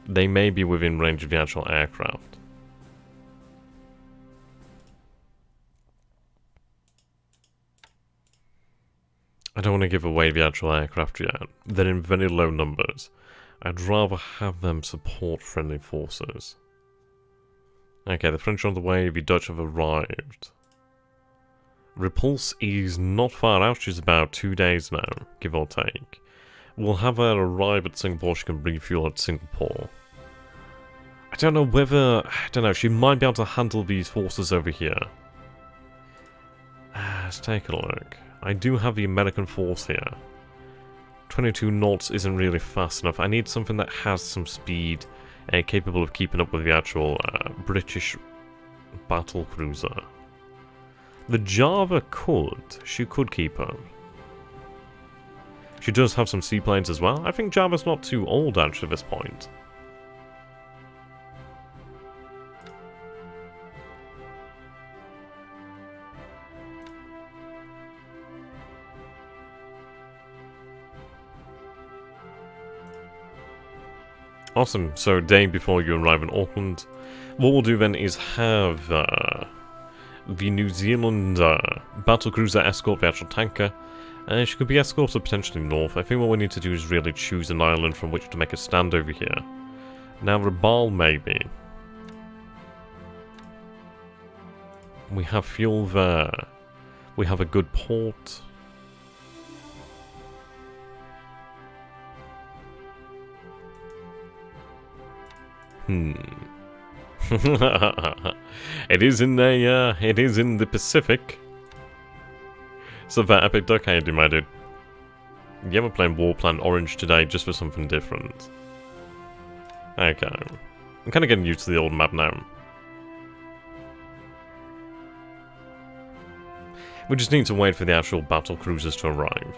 They may be within range of the actual aircraft. I don't want to give away the actual aircraft yet. They're in very low numbers. I'd rather have them support friendly forces. Okay, the French are on the way, the Dutch have arrived. Repulse is not far out, she's about 2 days now, give or take. We'll have her arrive at Singapore, she can refuel at Singapore. I don't know whether... I don't know, she might be able to handle these forces over here. Let's take a look. I do have the American force here. 22 knots isn't really fast enough. I need something that has some speed and capable of keeping up with the actual British battle cruiser. The Java could. She could keep up. She does have some seaplanes as well. I think Java's not too old actually at this point. Awesome, so a day before you arrive in Auckland, what we'll do then is have the New Zealand battlecruiser escort the actual tanker, and she could be escorted potentially north. I think what we need to do is really choose an island from which to make a stand over here. Now Rabaul maybe. We have fuel there. We have a good port. It is in the Pacific. So that epic duck handy, my dude. Yeah, we're playing Warplan Orange today just for something different. Okay. I'm kind of getting used to the old map now. We just need to wait for the actual battle cruisers to arrive.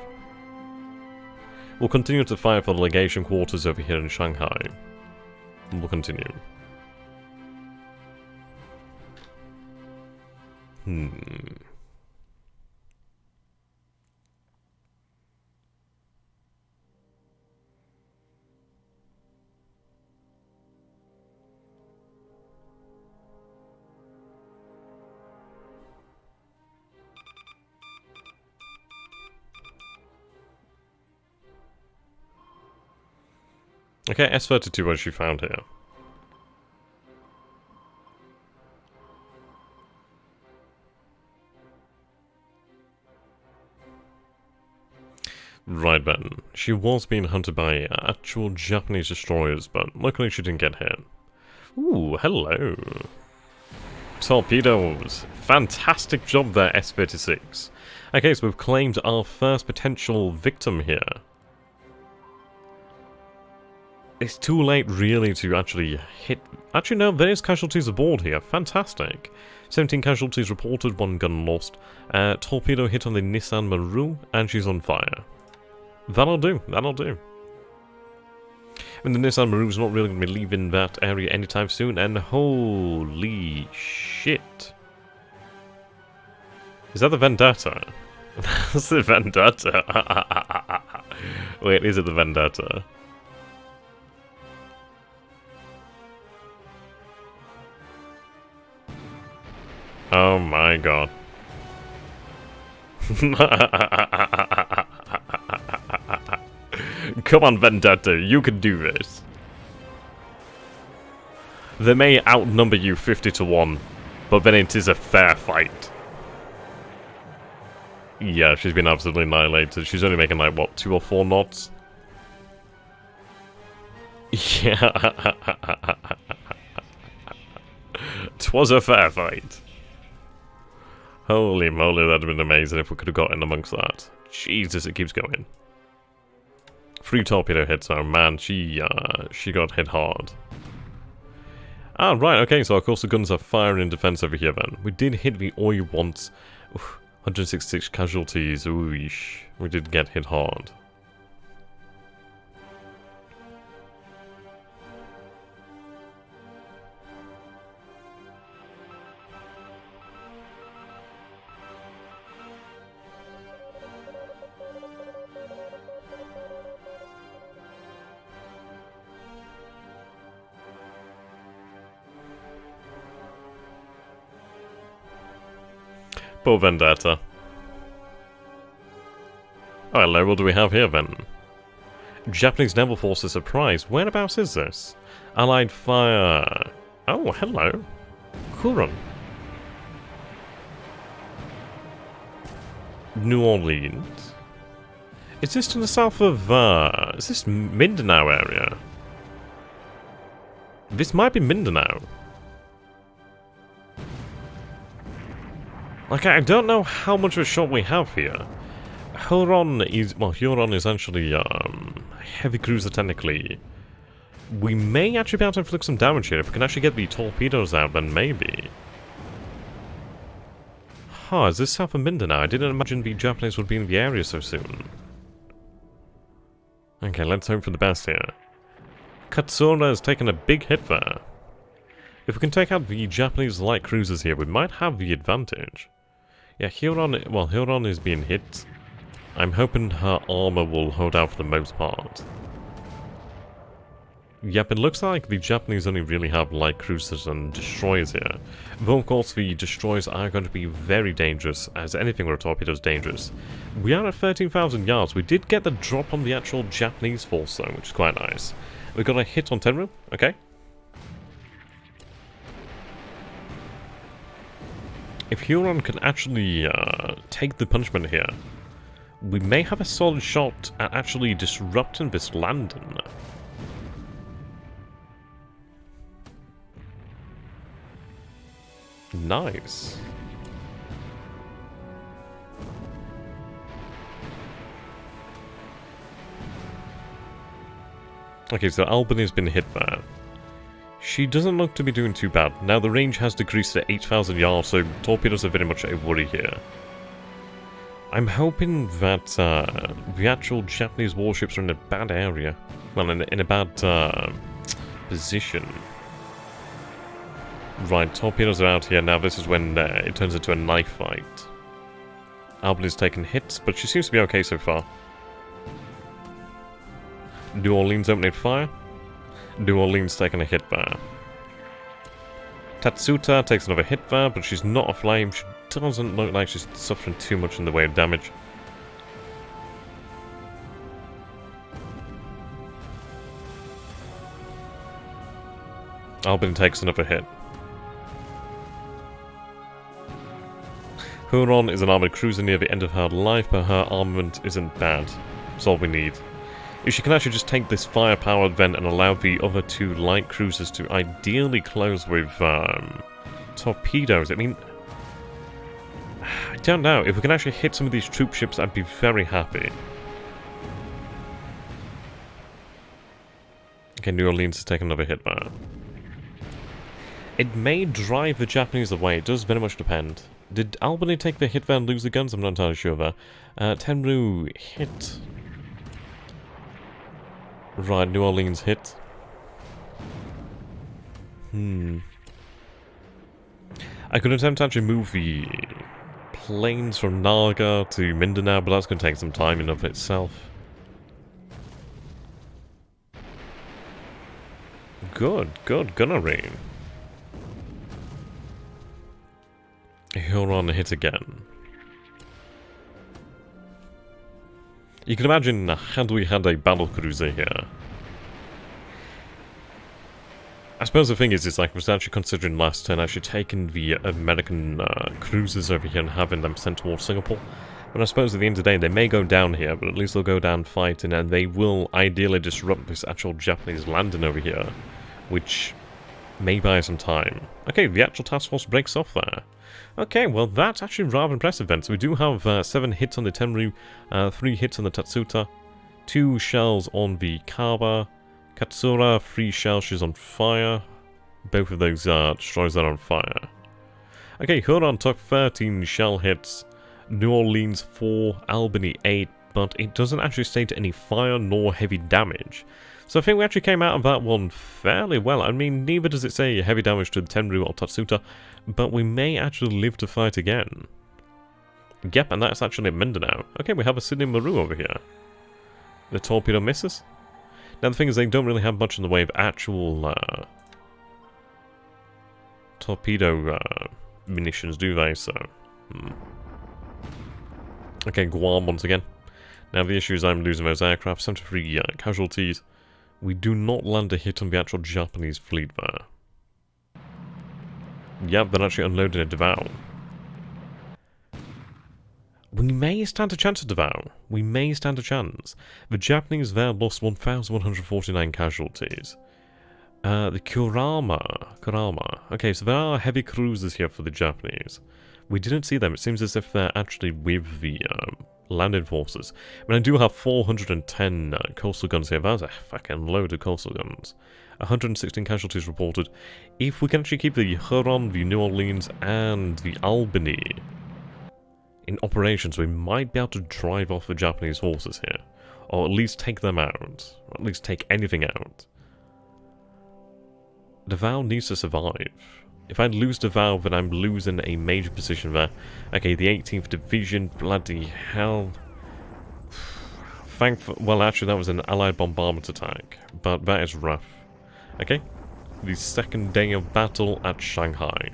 We'll continue to fight for the legation quarters over here in Shanghai. We'll continue. Okay, S32, what she found here? Right then, she was being hunted by actual Japanese destroyers, but luckily she didn't get hit. Ooh, hello. Torpedoes. Fantastic job there, S36. Okay, so we've claimed our first potential victim here. It's too late, really, to actually hit... Actually, no, there is casualties aboard here. Fantastic. 17 casualties reported, 1 gun lost. Torpedo hit on the Nissan Maru, and she's on fire. That'll do, that'll do. And the Nissan Maru's not really going to be leaving that area anytime soon, and holy shit. Is that the Vendetta? That's the Vendetta. Wait, is it the Vendetta? Oh my god. Come on, Vendetta, you can do this. They may outnumber you 50-1, but then it is a fair fight. Yeah, she's been absolutely annihilated. She's only making like, what, 2 or 4 knots? Yeah. 'Twas a fair fight. Holy moly, that'd have been amazing if we could have got in amongst that. Jesus, it keeps going. 3 torpedo hits, oh man, she got hit hard. Ah, right, okay, so of course the guns are firing in defense over here then. We did hit the Oi once. Oof, 166 casualties, ooish. We did get hit hard. Poor Vendetta. Oh, hello, what do we have here then? Japanese naval forces surprise. Whereabouts is this? Allied fire. Oh, hello. Huron. New Orleans. Is this to the south of, is this Mindanao area? This might be Mindanao. Like, I don't know how much of a shot we have here. Huron is, well, Huron is actually, heavy cruiser technically. We may actually be able to inflict some damage here. If we can actually get the torpedoes out, then maybe. Huh, is this south of Mindanao? I didn't imagine the Japanese would be in the area so soon. Okay, let's hope for the best here. Katsura has taken a big hit there. If we can take out the Japanese light cruisers here, we might have the advantage. Yeah, Huron is being hit. I'm hoping her armor will hold out for the most part. Yep, it looks like the Japanese only really have light cruisers and destroyers here. Though, of course, the destroyers are going to be very dangerous, as anything with a torpedo is dangerous. We are at 13,000 yards. We did get the drop on the actual Japanese force, though, which is quite nice. We got a hit on Tenru, okay. If Huron can actually take the punishment here, we may have a solid shot at actually disrupting this landing. Nice. Okay, so Albany's been hit there. She doesn't look to be doing too bad. Now the range has decreased to 8,000 yards, so torpedoes are very much a worry here. I'm hoping that the actual Japanese warships are in a bad area. Well, in a bad position. Right, torpedoes are out here now. This is when it turns into a knife fight. Albany's taken hits, but she seems to be okay so far. New Orleans opening fire. New Orleans taking a hit there. Tatsuta takes another hit there, but she's not aflame. She doesn't look like she's suffering too much in the way of damage. Albany takes another hit. Huron is an armoured cruiser near the end of her life, but her armament isn't bad. That's all we need. If she can actually just take this firepower event and allow the other two light cruisers to ideally close with torpedoes, I mean, I don't know. If we can actually hit some of these troop ships, I'd be very happy. Okay, New Orleans has taken another hit there. It may drive the Japanese away. It does very much depend. Did Albany take the hit there and lose the guns? I'm not entirely sure there. Tenru hit. Right, New Orleans hit. I could attempt to actually move the planes from Naga to Mindanao, but that's going to take some time in of itself. Good gunnery. Huron hit again. You can imagine had we had a battle cruiser here. I suppose the thing is like, I was actually considering last turn actually taking the American cruisers over here and having them sent towards Singapore. But I suppose at the end of the day, they may go down here, but at least they'll go down fighting, and they will ideally disrupt this actual Japanese landing over here, which may buy some time. Okay, the actual task force breaks off there. Okay, well that's actually rather impressive then. So we do have 7 hits on the Tenru, 3 hits on the Tatsuta, 2 shells on the Kaba, Katsura, 3 shells, she's on fire. Both of those destroyers are on fire. Okay, Huron took 13 shell hits, New Orleans 4, Albany 8, but it doesn't actually state any fire nor heavy damage. So I think we actually came out of that one fairly well. I mean, neither does it say heavy damage to the Tenru or Tatsuta, but we may actually live to fight again. Yep, and that's actually Mindanao. Okay, we have a Sydney Maru over here. The torpedo misses. Now the thing is, they don't really have much in the way of actual torpedo munitions, do they? So, okay, Guam once again. Now the issue is I'm losing those aircraft, 73 casualties. We do not land a hit on the actual Japanese fleet there. Yep, they're actually unloading a Davao. We may stand a chance at Davao. We may stand a chance. The Japanese there lost 1,149 casualties. The Kurama. Okay, so there are heavy cruisers here for the Japanese. We didn't see them. It seems as if they're actually with the landing forces. But I do have 410 coastal guns here. That's a fucking load of coastal guns. 116 casualties reported. If we can actually keep the Huron, the New Orleans, and the Albany in operations, we might be able to drive off the Japanese forces here. Or at least take them out. Or at least take anything out. Davao needs to survive. If I lose Davao, then I'm losing a major position there. Okay, the 18th Division, bloody hell. Well, actually, that was an Allied bombardment attack, but that is rough. Okay, the second day of battle at Shanghai.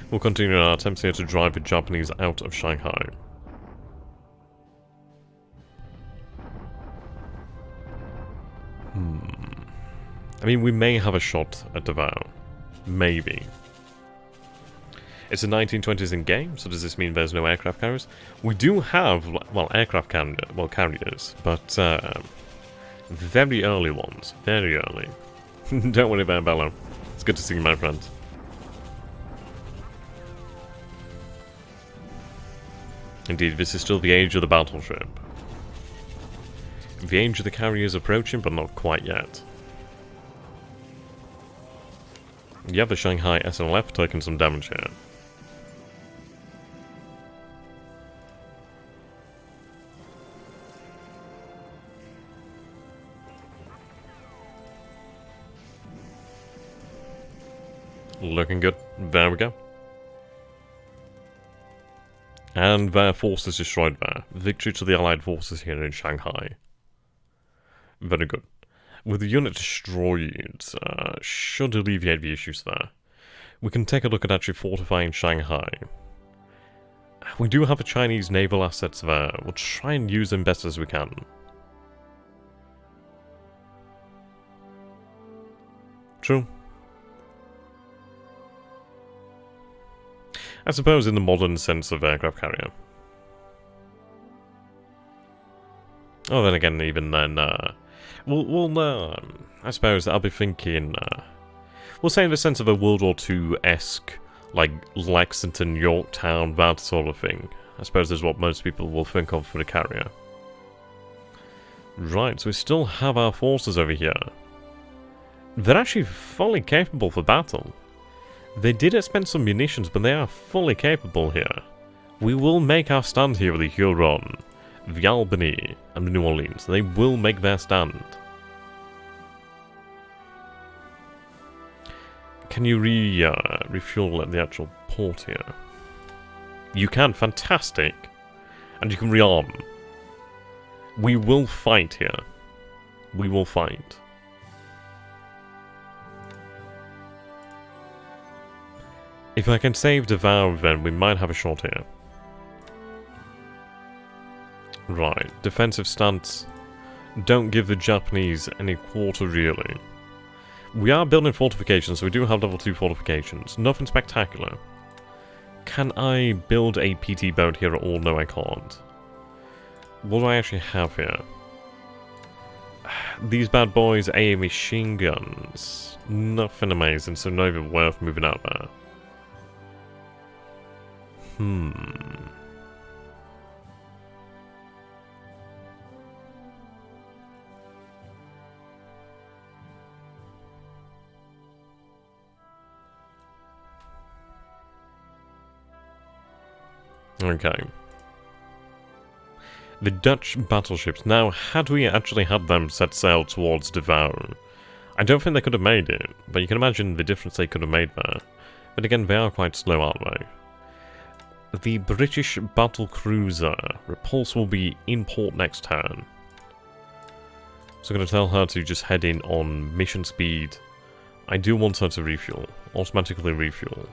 We'll continue our attempts here to drive the Japanese out of Shanghai. I mean, we may have a shot at Davao. Maybe. It's the 1920s in game, so does this mean there's no aircraft carriers? We do have, well, aircraft carriers, but very early ones. Very early. Don't worry about Bello. It's good to see you, my friend. Indeed, this is still the age of the battleship. The age of the carrier is approaching, but not quite yet. Yeah, the Shanghai SLF taking some damage here. Looking good. There we go. And their forces destroyed there. Victory to the Allied forces here in Shanghai. Very good. With the unit destroyed, should alleviate the issues there. We can take a look at actually fortifying Shanghai. We do have the Chinese naval assets there. We'll try and use them best as we can. True. I suppose in the modern sense of aircraft carrier. Oh, then again, even then, I suppose I'll be thinking, we'll say in the sense of a World War II-esque, like Lexington, Yorktown, that sort of thing. I suppose is what most people will think of for the carrier. Right, so we still have our forces over here. They're actually fully capable for battle. They did expend some munitions, but they are fully capable here. We will make our stand here with the Huron, the Albany, and the New Orleans. They will make their stand. Can you refuel at the actual port here? You can, fantastic. And you can rearm. We will fight here. We will fight. If I can save Devour, then we might have a shot here. Right, defensive stance. Don't give the Japanese any quarter, really. We are building fortifications, so we do have level 2 fortifications. Nothing spectacular. Can I build a PT boat here at all? No, I can't. What do I actually have here? These bad boys, AA machine guns. Nothing amazing, so not even worth moving out there. Okay. The Dutch battleships. Now, had we actually had them set sail towards Devour, I don't think they could have made it, but you can imagine the difference they could have made there. But again, they are quite slow, aren't they? The British battle cruiser. Repulse will be in port next turn. So I'm going to tell her to just head in on mission speed. I do want her to refuel. Automatically refuel.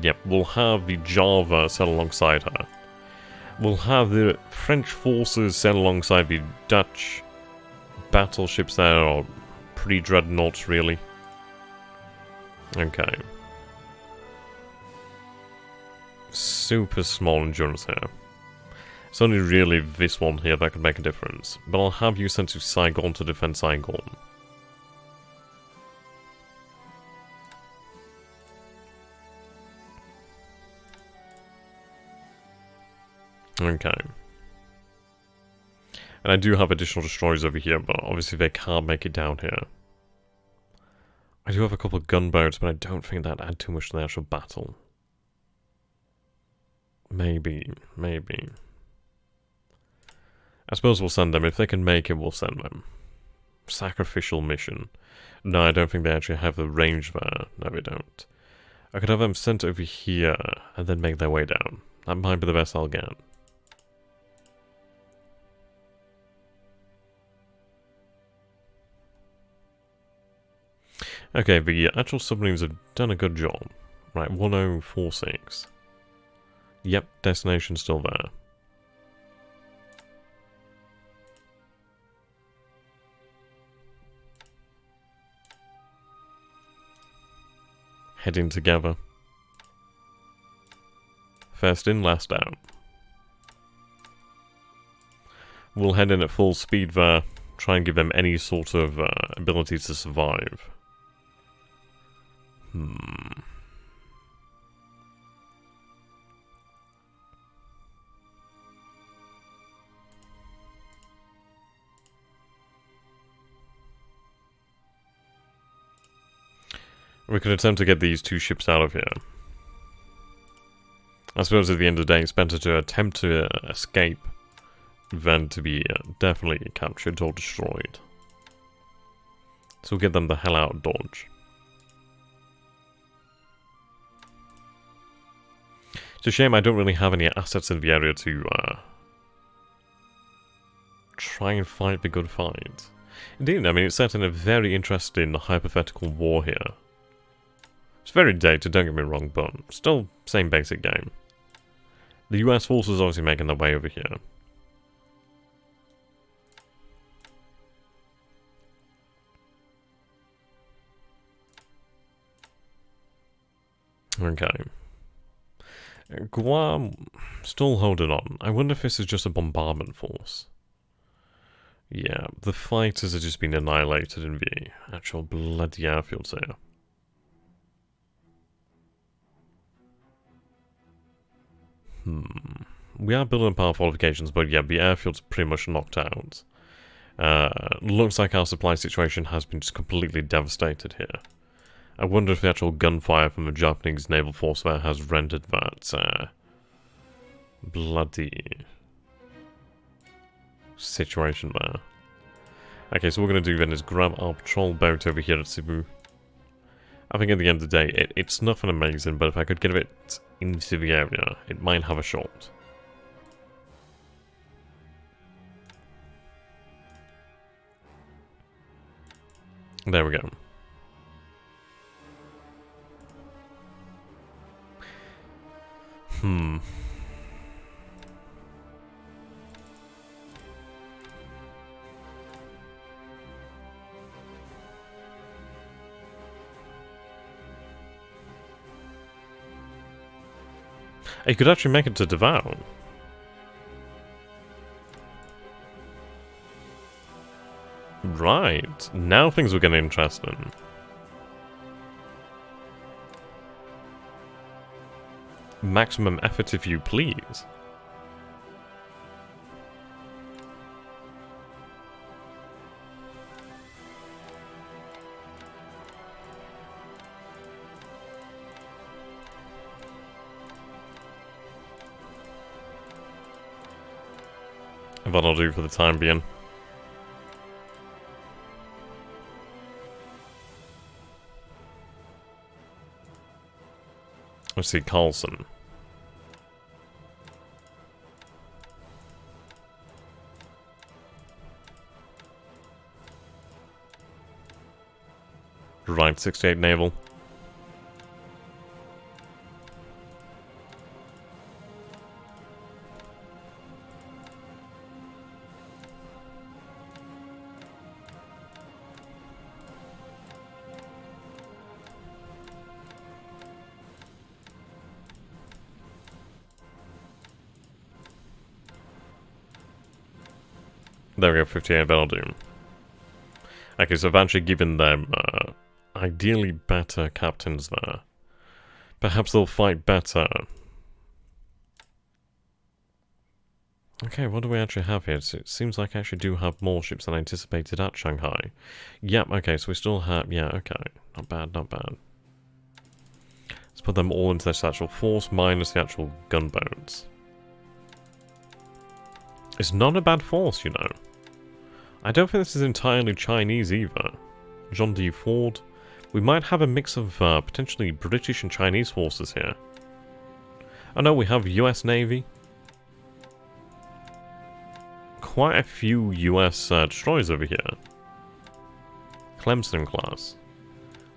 Yep, we'll have the Java set alongside her. We'll have the French forces set alongside the Dutch battleships there, or pre-Dreadnoughts, really. Okay. Super small endurance here. It's only really this one here that could make a difference. But I'll have you sent to Saigon to defend Saigon. Okay. And I do have additional destroyers over here, but obviously they can't make it down here. I do have a couple of gunboats, but I don't think that add too much to the actual battle. Maybe. I suppose we'll send them. If they can make it, we'll send them. Sacrificial mission. No, I don't think they actually have the range there. No, they don't. I could have them sent over here, and then make their way down. That might be the best I'll get. Okay, the actual submarines have done a good job. Right, 1046. Yep, destination's still there. Heading together. First in, last out. We'll head in at full speed there. Try and give them any sort of ability to survive. We could attempt to get these two ships out of here. I suppose at the end of the day, it's better to attempt to escape than to be definitely captured or destroyed. So we'll get them the hell out of Dodge. It's a shame I don't really have any assets in the area to try and fight the good fight. Indeed, I mean, it's set in a very interesting hypothetical war here. It's very dated, don't get me wrong, but still same basic game. The US forces obviously making their way over here. Okay. Guam still holding on. I wonder if this is just a bombardment force. Yeah, the fighters have just been annihilated in the actual bloody airfields here. We are building power fortifications, but yeah, the airfield's pretty much knocked out. Looks like our supply situation has been just completely devastated here. I wonder if the actual gunfire from the Japanese naval force there has rendered that bloody situation there. Okay, so what we're going to do then is grab our patrol boat over here at Cebu. I think at the end of the day, it's nothing amazing, but if I could get it into the area, it might have a shot. There we go. You could actually make it to Naval. Right. Now things are getting interesting. Maximum effort if you please. That'll do for the time being. Let's see, Carlson. Right, 68 Naval. There we go, 58 that'll do. Okay, so I've actually given them ideally better captains there. Perhaps they'll fight better. Okay, what do we actually have here? So it seems like I actually do have more ships than I anticipated at Shanghai. Yep, okay, so we still have... Yeah, okay. Not bad, not bad. Let's put them all into this actual force minus the actual gunboats. It's not a bad force, you know. I don't think this is entirely Chinese either. John D. Ford. We might have a mix of potentially British and Chinese forces here. Oh no, we have US Navy. Quite a few US destroyers over here. Clemson class.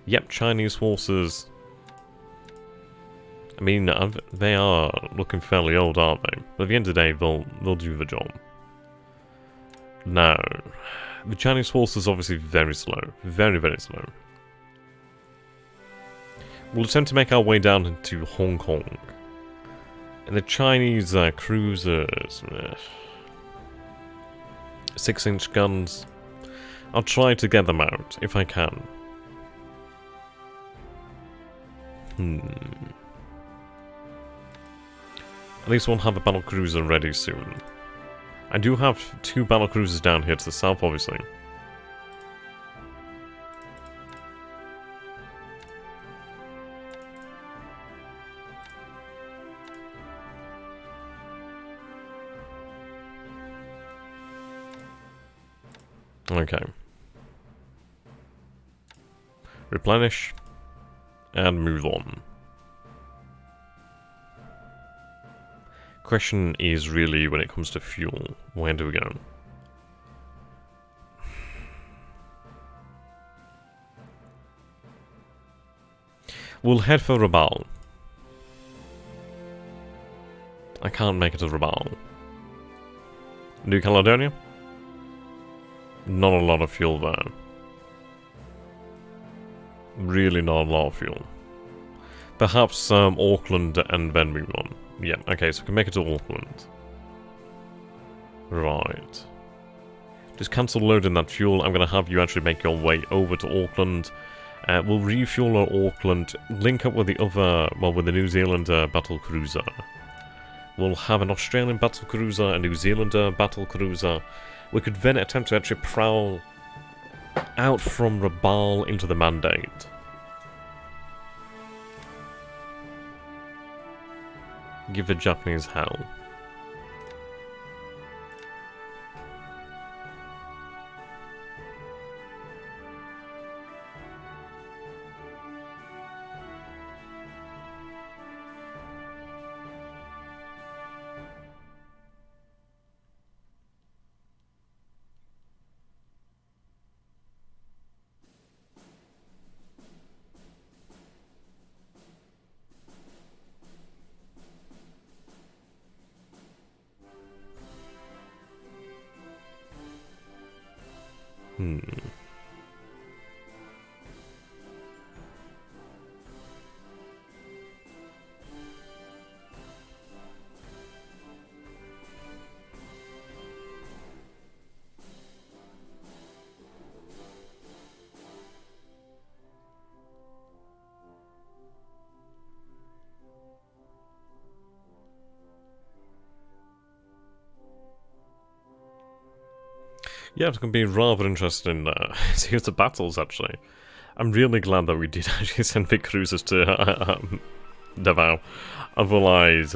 Yep, Chinese forces. I mean, they are looking fairly old, aren't they? But at the end of the day, they'll do the job. Now, the Chinese force is obviously very slow. Very, very slow. We'll attempt to make our way down into Hong Kong. And the Chinese cruisers... 6-inch guns. I'll try to get them out, if I can. At least we'll have a battle cruiser ready soon. I do have 2 battle cruisers down here to the south, obviously. Okay. Replenish. And move on. Question is really, when it comes to fuel, where do we go? We'll head for Rabaul. I can't make it to Rabaul. New Caledonia? Not a lot of fuel there. Really not a lot of fuel. Perhaps Auckland and then move on. Yeah, okay, so we can make it to Auckland. Right. Just cancel loading that fuel. I'm going to have you actually make your way over to Auckland. We'll refuel our Auckland, link up with the other, well, with the New Zealand battle cruiser. We'll have an Australian battle cruiser, a New Zealander battle cruiser. We could then attempt to actually prowl out from Rabaul into the Mandate. Give the Japanese hell. Yeah, it's going to be rather interesting series of battles, actually. I'm really glad that we did actually send big cruisers to Naval. Otherwise,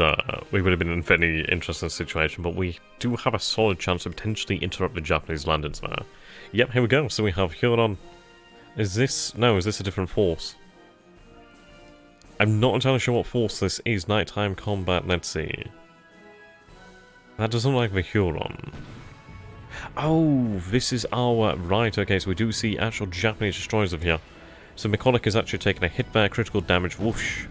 we would have been in a very interesting situation, but we do have a solid chance to potentially interrupt the Japanese landings there. Yep, here we go. So we have Huron. Is this... No, is this a different force? I'm not entirely sure what force this is. Nighttime combat, let's see. That doesn't look like the Huron. Oh, this is our... Right, okay, so we do see actual Japanese destroyers of here. So Mechanic is actually taking a hit there, critical damage, whoosh.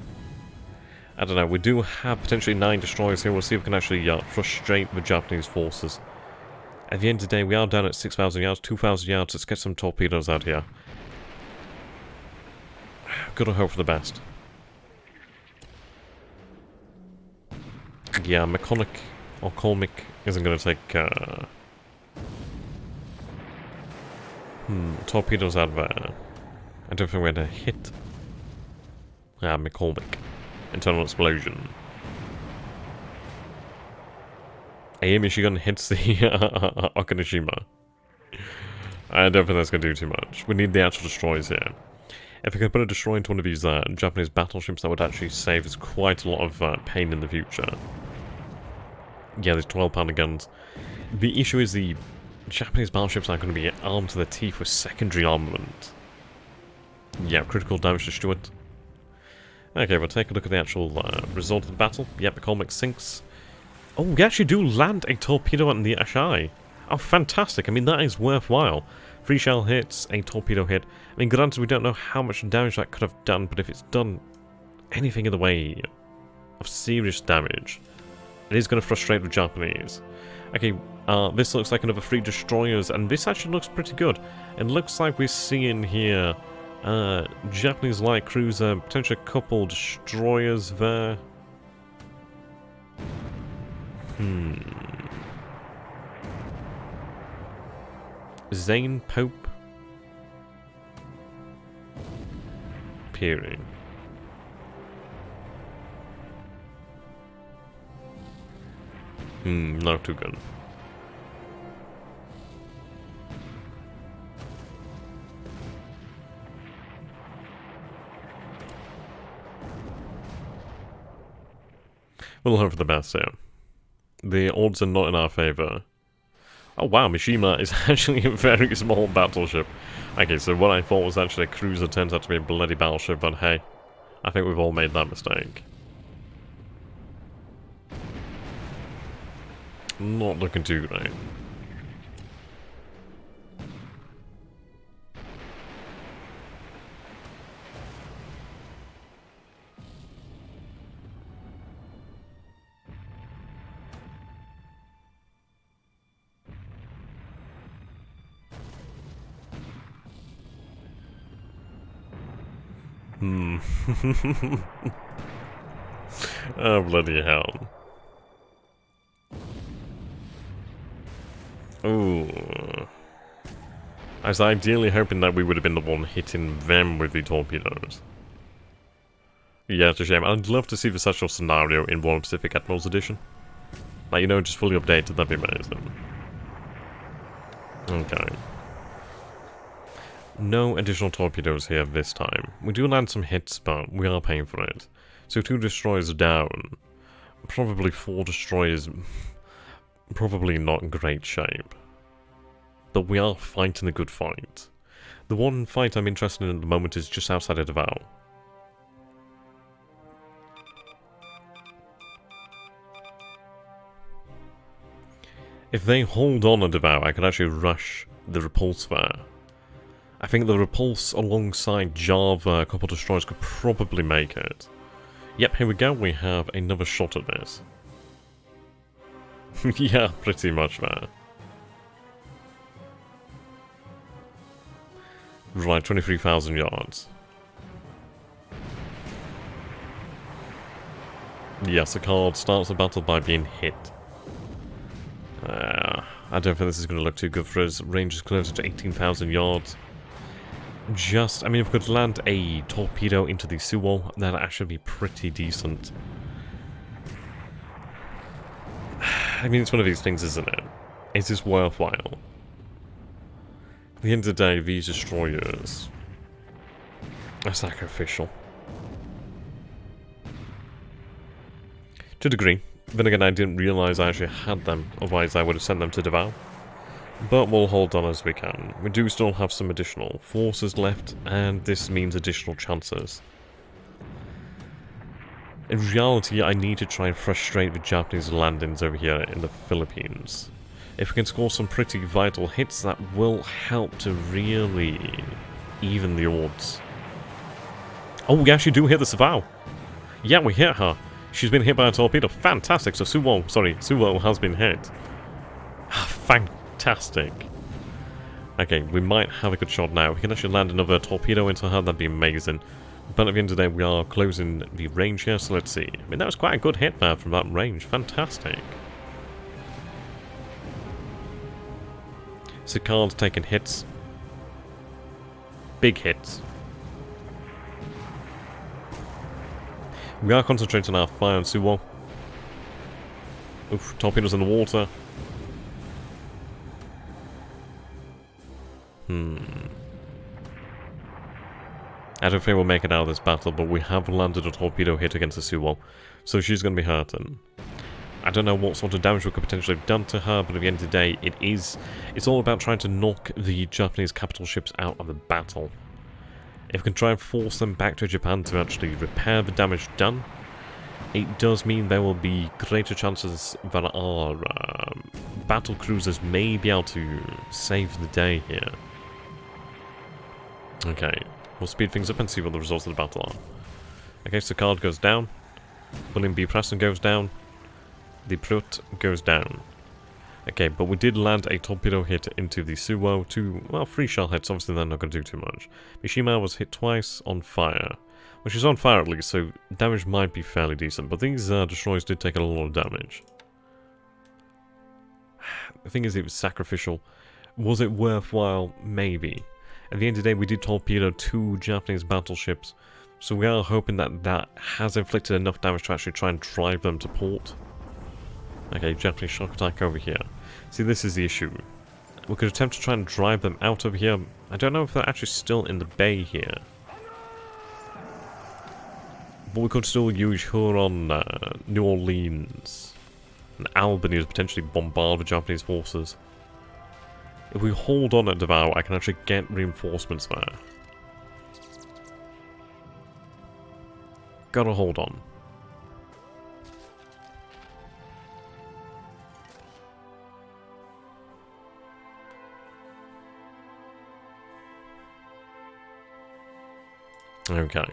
I don't know, we do have potentially 9 destroyers here. We'll see if we can actually frustrate the Japanese forces. At the end of the day, we are down at 6,000 yards, 2,000 yards. Let's get some torpedoes out here. Gotta hope for the best. Yeah, Mechanic or Colmic isn't going to take... torpedoes out there. I don't think we're going to hit. McCormick. Internal explosion. A machine gun hits the Okinoshima. I don't think that's going to do too much. We need the actual destroyers here. If we could put a destroyer into one of these Japanese battleships, that would actually save us quite a lot of pain in the future. Yeah, there's 12-pounder guns. The issue is the Japanese battleships are going to be armed to the teeth with secondary armament. Yeah, critical damage to Stuart. Okay, we'll take a look at the actual result of the battle. Yep, the Colmic sinks. Oh, we actually do land a torpedo on the Ashai. Oh, fantastic. I mean, that is worthwhile. 3 shell hits, a torpedo hit. I mean, granted, we don't know how much damage that could have done, but if it's done anything in the way of serious damage, it is going to frustrate the Japanese. Okay, this looks like another 3 destroyers, and this actually looks pretty good. It looks like we're seeing here Japanese light cruiser, potentially a couple destroyers there. Zane Pope. Peering. Not too good. We'll hope for the best here. The odds are not in our favour. Oh wow, Mishima is actually a very small battleship. Okay, so what I thought was actually a cruiser turns out to be a bloody battleship, but hey, I think we've all made that mistake. Not looking too great. Oh, bloody hell. Ooh. I was ideally hoping that we would have been the one hitting them with the torpedoes. Yeah, it's a shame. I'd love to see the such a scenario in War Pacific Admirals Edition. Like, you know, just fully updated, that'd be amazing. Okay. No additional torpedoes here this time. We do land some hits, but we are paying for it. So 2 destroyers down. Probably 4 destroyers. Probably not in great shape. But we are fighting a good fight. The one fight I'm interested in at the moment is just outside of Naval. If they hold on at Naval, I could actually rush the repulse there. I think the repulse alongside Java, a couple of destroyers could probably make it. Yep, here we go, we have another shot at this. Yeah, pretty much there. Right, 23,000 yards. Yes, the card starts the battle by being hit. I don't think this is going to look too good for us. Range is closer to 18,000 yards. I mean, if we could land a torpedo into the Suwon, that'd actually be pretty decent. I mean, it's one of these things, isn't it? Is this worthwhile? At the end of the day, these destroyers are sacrificial. To a degree. Then again, I didn't realise I actually had them, otherwise I would have sent them to Naval. But we'll hold on as we can. We do still have some additional forces left, and this means additional chances. In reality, I need to try and frustrate the Japanese landings over here in the Philippines. If we can score some pretty vital hits, that will help to really even the odds. Oh, we actually do hit the Savao. Yeah, we hit her. She's been hit by a torpedo. Fantastic. So Suwon has been hit. Fantastic. Okay, we might have a good shot now. We can actually land another torpedo into her. That'd be amazing. But at the end of the day, we are closing the range here, so let's see. I mean, that was quite a good hit there from that range. Fantastic. Sicard's taking hits. Big hits. We are concentrating our fire on Suwon. Oof, torpedoes in the water. I don't think we'll make it out of this battle, but we have landed a torpedo hit against the Suwon, so she's going to be hurting. I don't know what sort of damage we could potentially have done to her, but at the end of the day, it's all about trying to knock the Japanese capital ships out of the battle. If we can try and force them back to Japan to actually repair the damage done, it does mean there will be greater chances that our battle cruisers may be able to save the day here. Okay, we'll speed things up and see what the results of the battle are. Okay, so Card goes down, William B. Preston goes down, the Prut goes down. Okay, but we did land a torpedo hit into the Suwon. 3 shell hits, obviously they're not going to do too much. Mishima was hit twice on fire. Well, she's on fire at least, so damage might be fairly decent, but these destroyers did take a lot of damage. The thing is, it was sacrificial. Was it worthwhile? Maybe. At the end of the day, we did torpedo 2 Japanese battleships, so we are hoping that that has inflicted enough damage to actually try and drive them to port. Okay, Japanese shock attack over here. See, this is the issue. We could attempt to try and drive them out over here. I don't know if they're actually still in the bay here. But we could still use Huron, New Orleans, and Albany to potentially bombard the Japanese forces. If we hold on at Davao, I can actually get reinforcements there. Gotta hold on. Okay.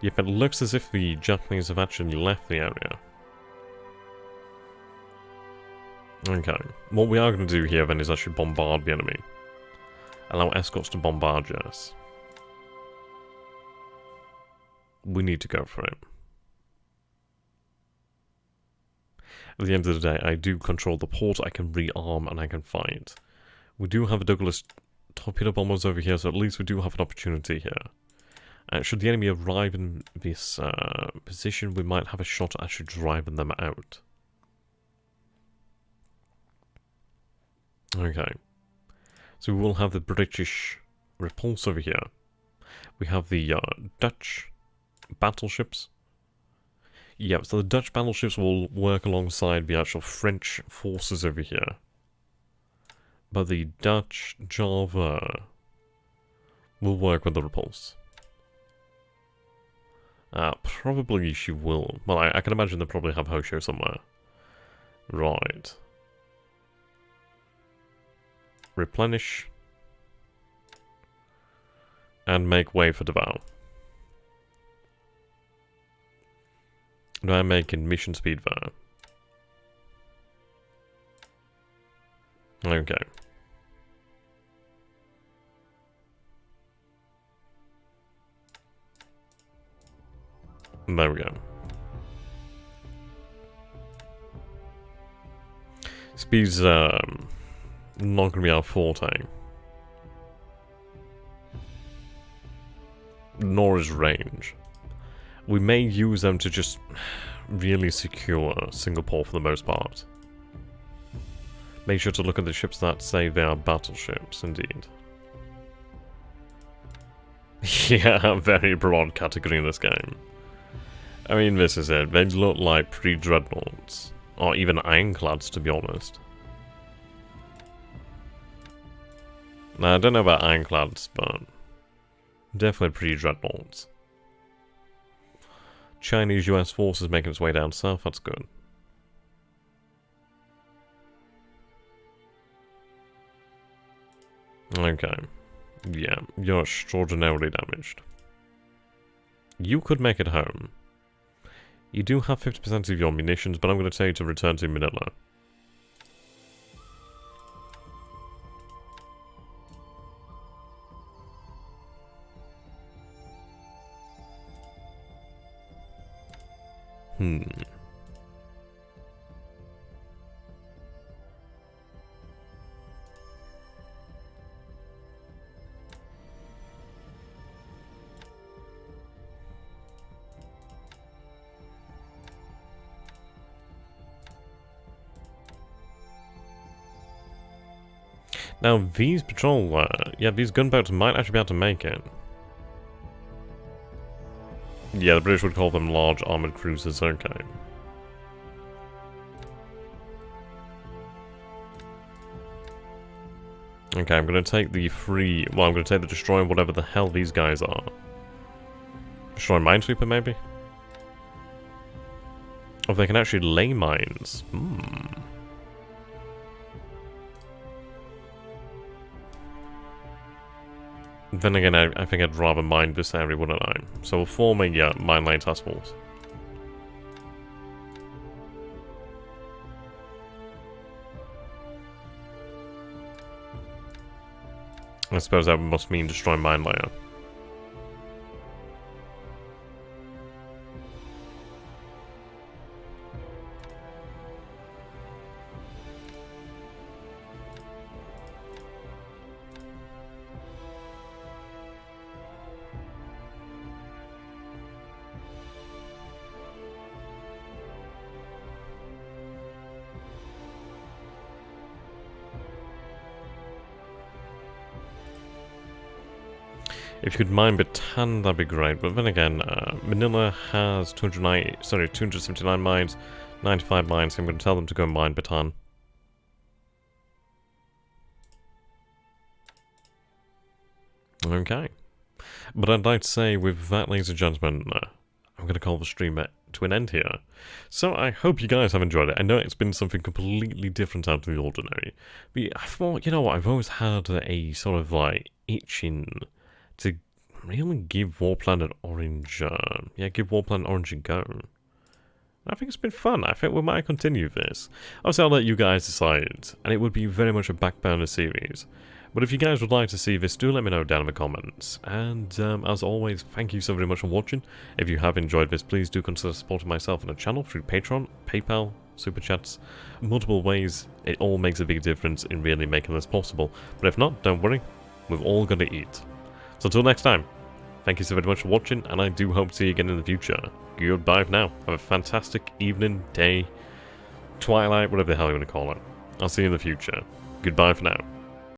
Yep, it looks as if the Japanese have actually left the area. Okay. What we are going to do here then is actually bombard the enemy. Allow escorts to bombard us. We need to go for it. At the end of the day, I do control the port, I can rearm, and I can fight. We do have a Douglas torpedo bombers over here, so at least we do have an opportunity here. Should the enemy arrive in this position, we might have a shot at actually driving them out. Okay. So we will have the British repulse over here. We have the Dutch battleships. Yep, so the Dutch battleships will work alongside the actual French forces over here. But the Dutch Java will work with the repulse. Probably she will. Well, I can imagine they'll probably have Hosho somewhere. Right. Replenish. And make way for Naval. Do I make in mission speed there? Okay. There we go. Speed's not going to be our forte. Nor is range. We may use them to just really secure Singapore for the most part. Make sure to look at the ships that say they are battleships, indeed. Yeah, very broad category in this game. I mean, this is it. They look like pre-Dreadnoughts. Or even ironclads, to be honest. Now, I don't know about ironclads, but definitely pre-Dreadnoughts. Chinese-US forces making its way down south, that's good. Okay. Yeah, you're extraordinarily damaged. You could make it home. You do have 50% of your munitions, but I'm going to tell you to return to Manila. Now, these patrol, yeah, these gunboats might actually be able to make it. Yeah, the British would call them large armoured cruisers, okay. Okay, I'm going to take the I'm going to take the destroyer, whatever the hell these guys are. Destroy Minesweeper, maybe? Oh, they can actually lay mines. Then again, I think I'd rather mine this area, wouldn't I? So we'll form a mine lane task force. I suppose that must mean destroy mine layer. If you could mine Bataan, that'd be great. But then again, Manila has 279 mines, 95 mines. So I'm going to tell them to go mine Bataan. Okay. But I'd like to say, with that, ladies and gentlemen, I'm going to call the stream to an end here. So I hope you guys have enjoyed it. I know it's been something completely different out of the ordinary. But I thought, you know what, I've always had a sort of like itching to really give War Planet Orange, give War Planet Orange a go. I think it's been fun. I think we might continue this. Obviously, I'll let you guys decide, and it would be very much a back burner series. But if you guys would like to see this, do let me know down in the comments. And as always, thank you so very much for watching. If you have enjoyed this, please do consider supporting myself and the channel through Patreon, PayPal, Super Chats, multiple ways. It all makes a big difference in really making this possible. But if not, don't worry, we've all got to eat. So until next time, thank you so very much for watching, and I do hope to see you again in the future. Goodbye for now. Have a fantastic evening, day, twilight, whatever the hell you want to call it. I'll see you in the future. Goodbye for now.